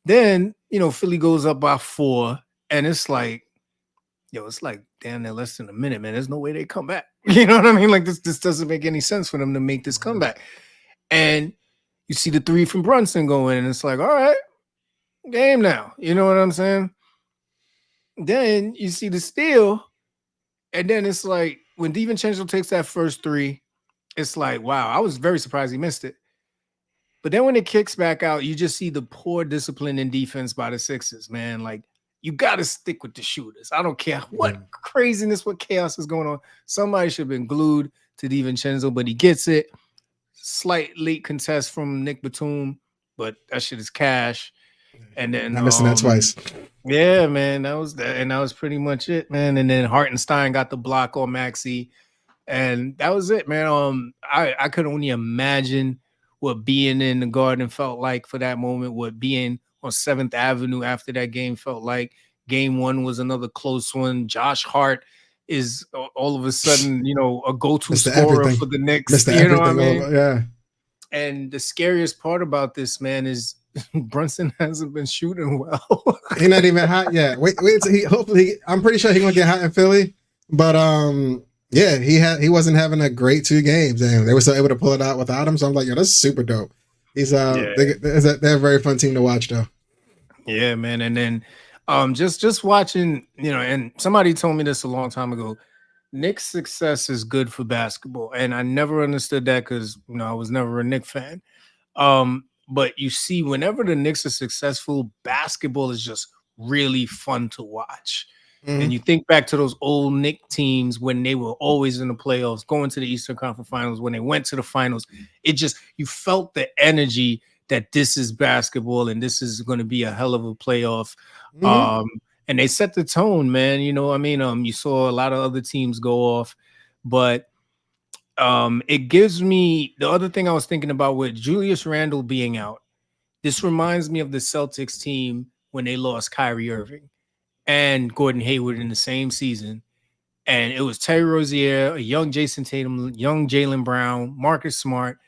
Then, Philly goes up by 4. And it's like, it's like damn near less than a minute, man. There's no way they come back. You know what I mean? Like this doesn't make any sense for them to make this comeback. And you see the 3 from Brunson go in, and it's like, all right, game now. You know what I'm saying? Then you see the steal, and then it's like when DiVincenzo takes that first 3, it's like, wow, I was very surprised he missed it. But then when it kicks back out, you just see the poor discipline in defense by the Sixers, man. Like, you got to stick with the shooters. I don't care what craziness, what chaos is going on. Somebody should have been glued to DiVincenzo, but he gets it. Slight late contest from Nick Batum, but that shit is cash. And then Not missing that twice. Yeah, man, that was pretty much it, man. And then Hartenstein got the block on Maxey, and that was it, man. I could only imagine what being in the Garden felt like for that moment, what being on 7th Avenue after that game felt like. Game 1 was another close one. Josh Hart is all of a sudden, a go-to scorer for the Knicks. You know what I mean? Yeah. And the scariest part about this, man, is Brunson hasn't been shooting well. He's not even hot yet. Wait. Hopefully, I'm pretty sure he's gonna get hot in Philly. But yeah, he wasn't having a great 2 games, and they were still able to pull it out without him. So I'm like, yo, that's super dope. He's they're a very fun team to watch, though. Yeah, man. And then just watching, and somebody told me this a long time ago. Knicks' success is good for basketball, and I never understood that because I was never a Knicks fan. But you see, whenever the Knicks are successful, basketball is just really fun to watch. Mm-hmm. And you think back to those old Knicks teams when they were always in the playoffs, going to the Eastern Conference Finals, when they went to the finals, you felt the energy that this is basketball and this is going to be a hell of a playoff. Mm-hmm. And they set the tone, man. You saw a lot of other teams go off, but it gives me the other thing I was thinking about with Julius Randle being out. This reminds me of the Celtics team when they lost Kyrie Irving and Gordon Hayward in the same season. And it was Terry Rozier, a young Jason Tatum, young Jaylen Brown, Marcus Smart.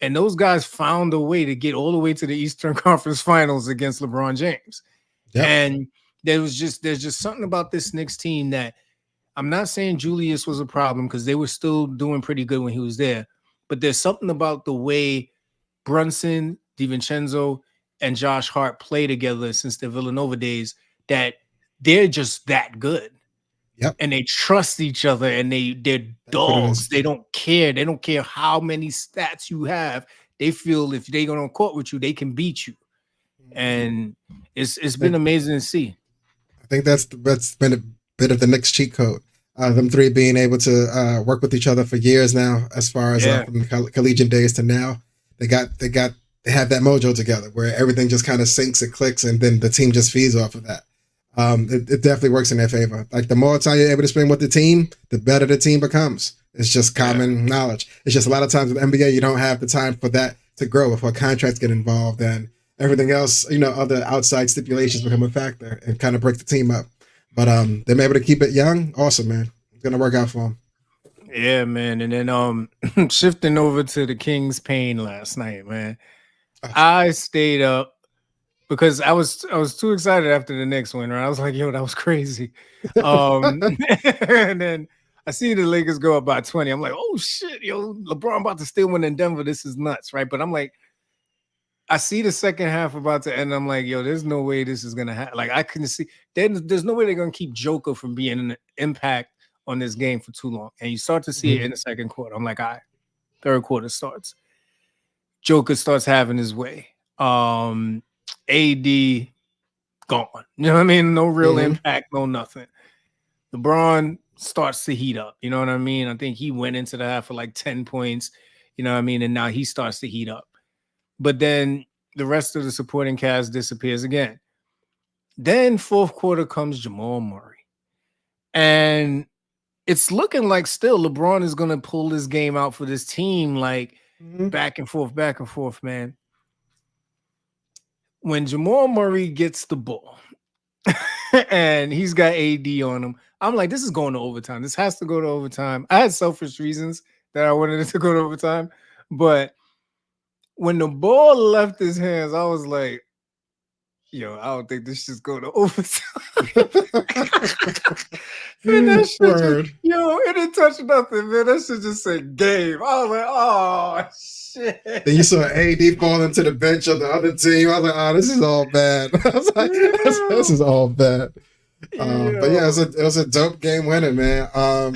And those guys found a way to get all the way to the Eastern Conference Finals against LeBron James. Yep. And there's just something about this Knicks team that I'm not saying Julius was a problem because they were still doing pretty good when he was there. but there's something about the way Brunson, DiVincenzo, and Josh Hart play together since their Villanova days that they're just that good. Yep, And they trust each other and they're that's what it dogs. is. They don't care. They don't care how many stats you have. They feel if they go on court with you, they can beat you. Mhm. And it's I been think amazing to see. I think that's been a bit of the Knicks cheat code. Them three being able to work with each other for years now, as far as Yeah. from the collegiate days to now, they have that mojo together where everything just kind of syncs and clicks, and then the team just feeds off of that. It definitely works in their favor. Like the more time you're able to spend with the team, the better the team becomes. It's just Yeah. common knowledge. It's just a lot of times with NBA, you don't have the time for that to grow before contracts get involved and everything else. Other outside stipulations become a factor and kind of break the team up. But they're able to keep it young. Awesome, man. It's gonna work out for them. Yeah, man. And then shifting over to the King's Pain last night, man. I stayed up because I was too excited after the Knicks win. Right? I was like, yo, that was crazy. And then I see the Lakers go up by 20. I'm like, oh shit, yo, LeBron about to still win in Denver. This is nuts, right? But I'm like, I see the second half about to end. I'm like, yo, there's no way this is gonna happen. Like I couldn't see. There's no way they're gonna keep Joker from being an impact on this game for too long. And you start to see it in the second quarter. I'm like, all right, third quarter starts. Joker starts having his way. AD gone. You know what I mean? No real Mm-hmm. impact, no nothing. LeBron starts to heat up. You know what I mean? I think he went into the half for like 10 points. You know what I mean? And now he starts to heat up. But then the rest of the supporting cast disappears again. Then fourth quarter comes Jamal Murray. And it's looking like still LeBron is going to pull this game out for this team, like Mm-hmm. back and forth, man. When Jamal Murray gets the ball and he's got AD on him, I'm like, this is going to overtime. This has to go to overtime. I had selfish reasons that I wanted it to go to overtime. But when the ball left his hands, I was like, yo, I don't think this shit's going to overtime. And that shit just, Word. yo, it didn't touch nothing, man. That shit just said game. I was like, oh Then you shit. saw AD fall into the bench of the other team. I was like, oh, this is all bad. I was like, this is all bad. But yeah, Yo. it was a dope game winning, man. A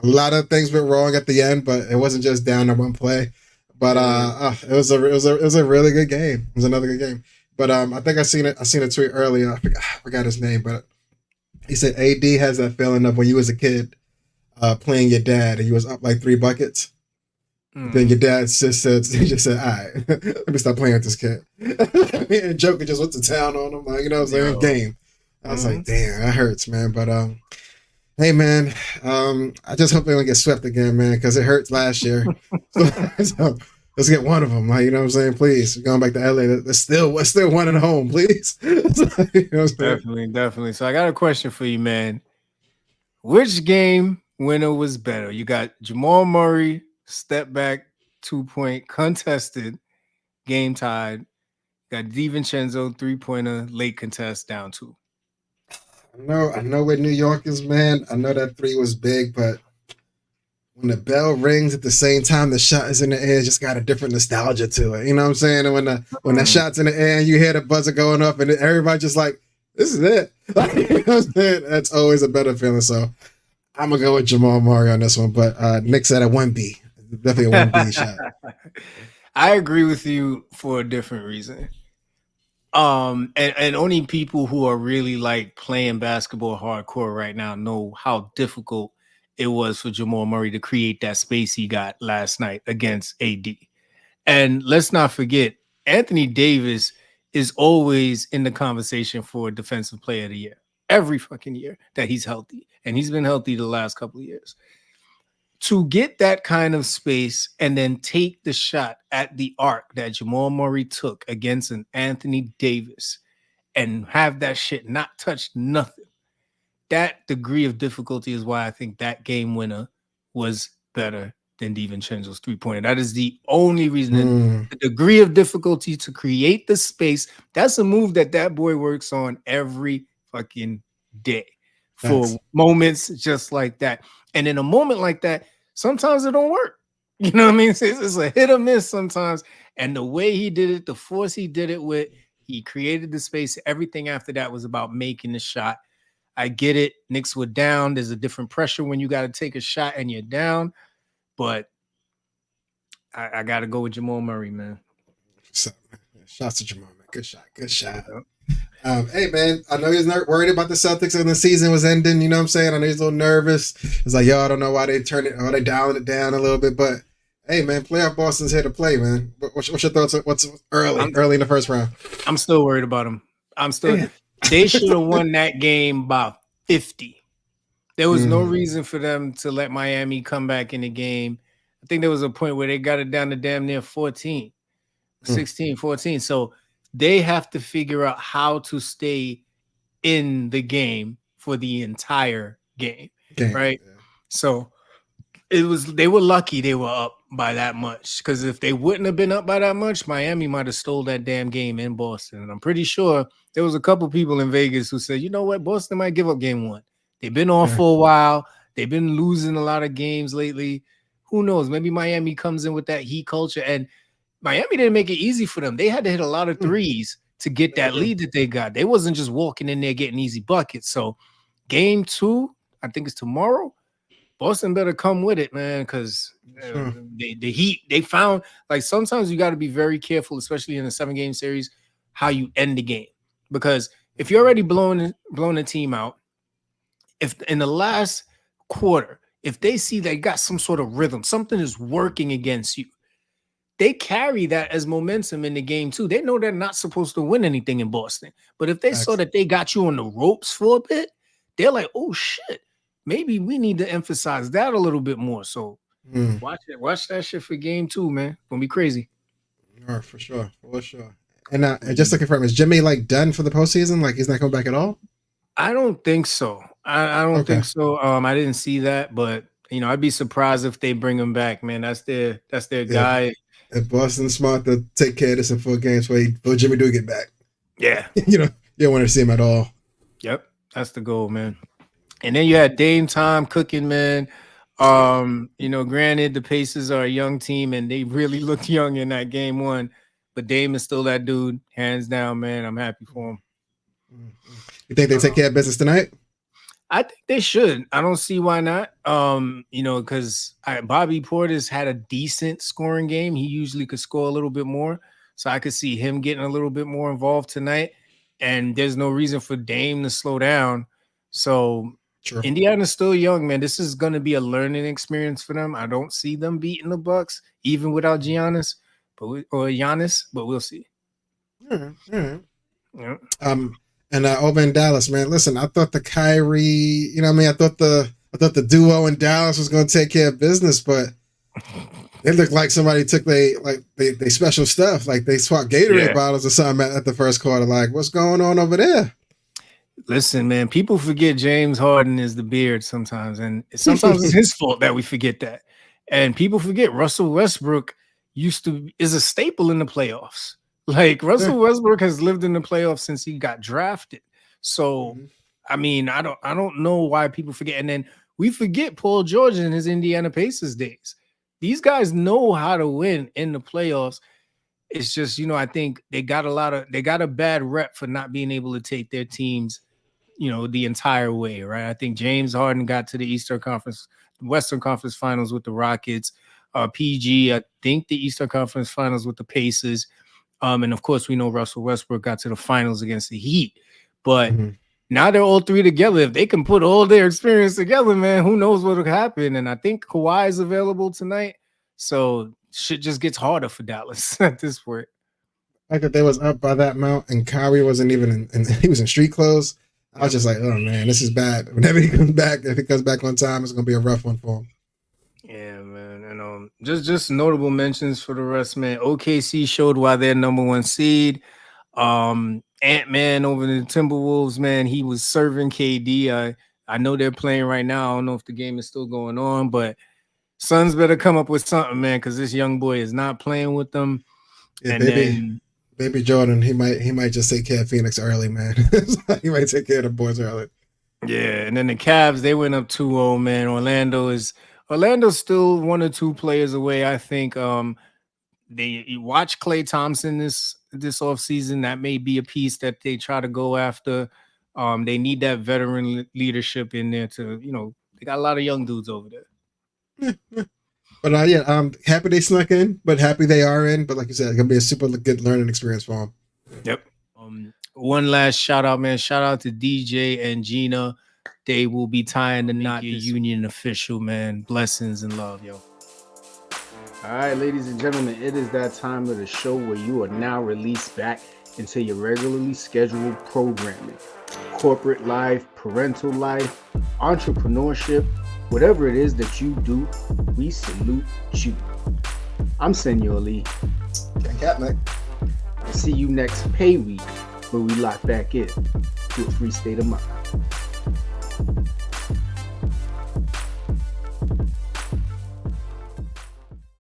lot of things went wrong at the end, but it wasn't just down to one play. But it was a really good game. It was another good game. But I think I seen a tweet earlier. I forgot his name, but he said AD has that feeling of when you was a kid playing your dad and you was up like 3 buckets. Then your dad just said, he just said, all right, let me stop playing with this kid. And Joker just went to town on him, like, you know what I'm saying, Yo. game. I was like, damn, that hurts, man. But hey, man, I just hope they don't get swept again, man, because it hurt last year. So let's get one of them, like, you know what I'm saying? Please, we're going back to LA. Let's still one at home, please. You know what I'm saying? Definitely. So I got a question for you, man. Which game winner was better? You got Jamal Murray, step back, 2-point, contested, game tied. Got DiVincenzo, 3-pointer, late contest, down 2. I know where New York is, man. I know that three was big, but when the bell rings at the same time the shot is in the air, it's just got a different nostalgia to it. You know what I'm saying? And when the shot's in the air and you hear the buzzer going off and everybody just like, this is it. Like, you know what I'm saying? That's always a better feeling. So I'm gonna go with Jamal Murray on this one. But Nick said a 1B. Definitely a 1B shot. I agree with you for a different reason. And only people who are really like playing basketball hardcore right now know how difficult it was for Jamal Murray to create that space he got last night against AD. And let's not forget, Anthony Davis is always in the conversation for Defensive Player of the Year every fucking year that he's healthy. And he's been healthy the last couple of years. To get that kind of space and then take the shot at the arc that Jamal Murray took against an Anthony Davis and have that shit not touch nothing. That degree of difficulty is why I think that game winner was better than DiVincenzo's 3-pointer. That is the only reason. The degree of difficulty to create the space, that's a move that boy works on every fucking day for Thanks. moments just like that. And in a moment like that, sometimes it don't work. You know what I mean? It's a hit or miss sometimes. And the way he did it, the force he did it with, he created the space. Everything after that was about making the shot. I get it. Knicks were down. There's a different pressure when you got to take a shot and you're down. But I got to go with Jamal Murray, man. So, shots to Jamal, man. Good shot. Good shot. Hey, man, I know he's not worried about the Celtics and the season was ending. You know what I'm saying? I know he's a little nervous. It's like, yo, I don't know why they dialed it down a little bit. But, hey, man, playoff Boston's here to play, man. What's your thoughts? What's early in the first round? I'm still worried about them. They should have won that game by 50. There was no reason for them to let Miami come back in the game. I think there was a point where they got it down to damn near 14, 16, 14. So they have to figure out how to stay in the game for the entire game. Right? Yeah. So they were lucky they were up by that much, because if they wouldn't have been up by that much, Miami might have stole that damn game in Boston. And I'm pretty sure there was a couple people in Vegas who said, you know what, Boston might give up game one. They've been on for a while. They've been losing a lot of games lately. Who knows? Maybe Miami comes in with that heat culture. And Miami didn't make it easy for them. They had to hit a lot of threes to get that lead that they got. They wasn't just walking in there getting easy buckets. So game 2, I think it's tomorrow. Boston better come with it, man, because the Heat, they found, like, sometimes you got to be very careful, especially in a 7-game series, how you end the game. Because if you're already blowing the team out, if in the last quarter, if they see they got some sort of rhythm, something is working against you, they carry that as momentum in the game too. They know they're not supposed to win anything in Boston. But if they saw that they got you on the ropes for a bit, they're like, oh, shit. Maybe we need to emphasize that a little bit more. So watch that shit for game 2, man. Gonna be crazy. All right, for sure. And just to confirm, is Jimmy done for the postseason? Like, he's not coming back at all? I don't think so. I don't think so. I didn't see that, but I'd be surprised if they bring him back, man. That's their guy. If Boston's smart to take care of this in 4 games for Jimmy to get back. Yeah. You don't want to see him at all. Yep. That's the goal, man. And then you had Dame time cooking, man. Granted, the Pacers are a young team and they really looked young in that game 1, but Dame is still that dude, hands down, man. I'm happy for him. You think they take care of business tonight? I think they should. I don't see why not. Because Bobby Portis had a decent scoring game. He usually could score a little bit more, so I could see him getting a little bit more involved tonight. And there's no reason for Dame to slow down. So sure. Indiana's still young, man. This is going to be a learning experience for them. I don't see them beating the Bucks even without Giannis, but we'll see. Yeah. And over in Dallas, man. Listen, I thought the Kyrie, I thought the duo in Dallas was going to take care of business, but it looked like somebody took they special stuff, like they swapped Gatorade bottles or something at the first quarter. Like, what's going on over there? Listen, man, people forget James Harden is the beard sometimes, and sometimes it's his fault that we forget that. And people forget Russell Westbrook is a staple in the playoffs. Like, Russell Westbrook has lived in the playoffs since he got drafted. So, I mean, I don't know why people forget. And then we forget Paul George in his Indiana Pacers days. These guys know how to win in the playoffs. It's just, I think they got a bad rep for not being able to take their teams, the entire way, right? I think James Harden got to the Western Conference Finals with the Rockets. PG, I think the Eastern Conference Finals with the Pacers. And of course, we know Russell Westbrook got to the finals against the Heat. But now they're all 3 together. If they can put all their experience together, man, who knows what will happen? And I think Kawhi is available tonight. So shit just gets harder for Dallas at this point. Like that they was up by that amount and Kyrie wasn't even he was in street clothes. I was just like, oh man, this is bad. Whenever he comes back, if he comes back on time, it's gonna be a rough one for him. Yeah, man. And just notable mentions for the rest, man. OKC showed why they're number 1 seed. Ant-Man over the Timberwolves, man, he was serving KD. I know they're playing right now. I don't know if the game is still going on, but Suns better come up with something, man, because this young boy is not playing with them. Yeah, and baby Jordan, he might just take care of Phoenix early, man. He might take care of the boys early. Yeah, and then the Cavs, they went up 2-0, man. Orlando is Orlando's still 1 or 2 players away. I think they you watch Klay Thompson this offseason. That may be a piece that they try to go after. They need that veteran leadership in there to, they got a lot of young dudes over there. But yeah, I'm happy they snuck in, but happy they are in. But like you said, it's gonna be a super good learning experience for them. Yep. One last shout out, man. Shout out to DJ and Gina. They will be tying the knot. Your union official, man. Blessings and love, yo. All right, ladies and gentlemen, it is that time of the show where you are now released back into your regularly scheduled programming. Corporate life, parental life, entrepreneurship, whatever it is that you do, we salute you. I'm Senor Lee. Catnip. And see you next pay week where we lock back in to a free state of mind.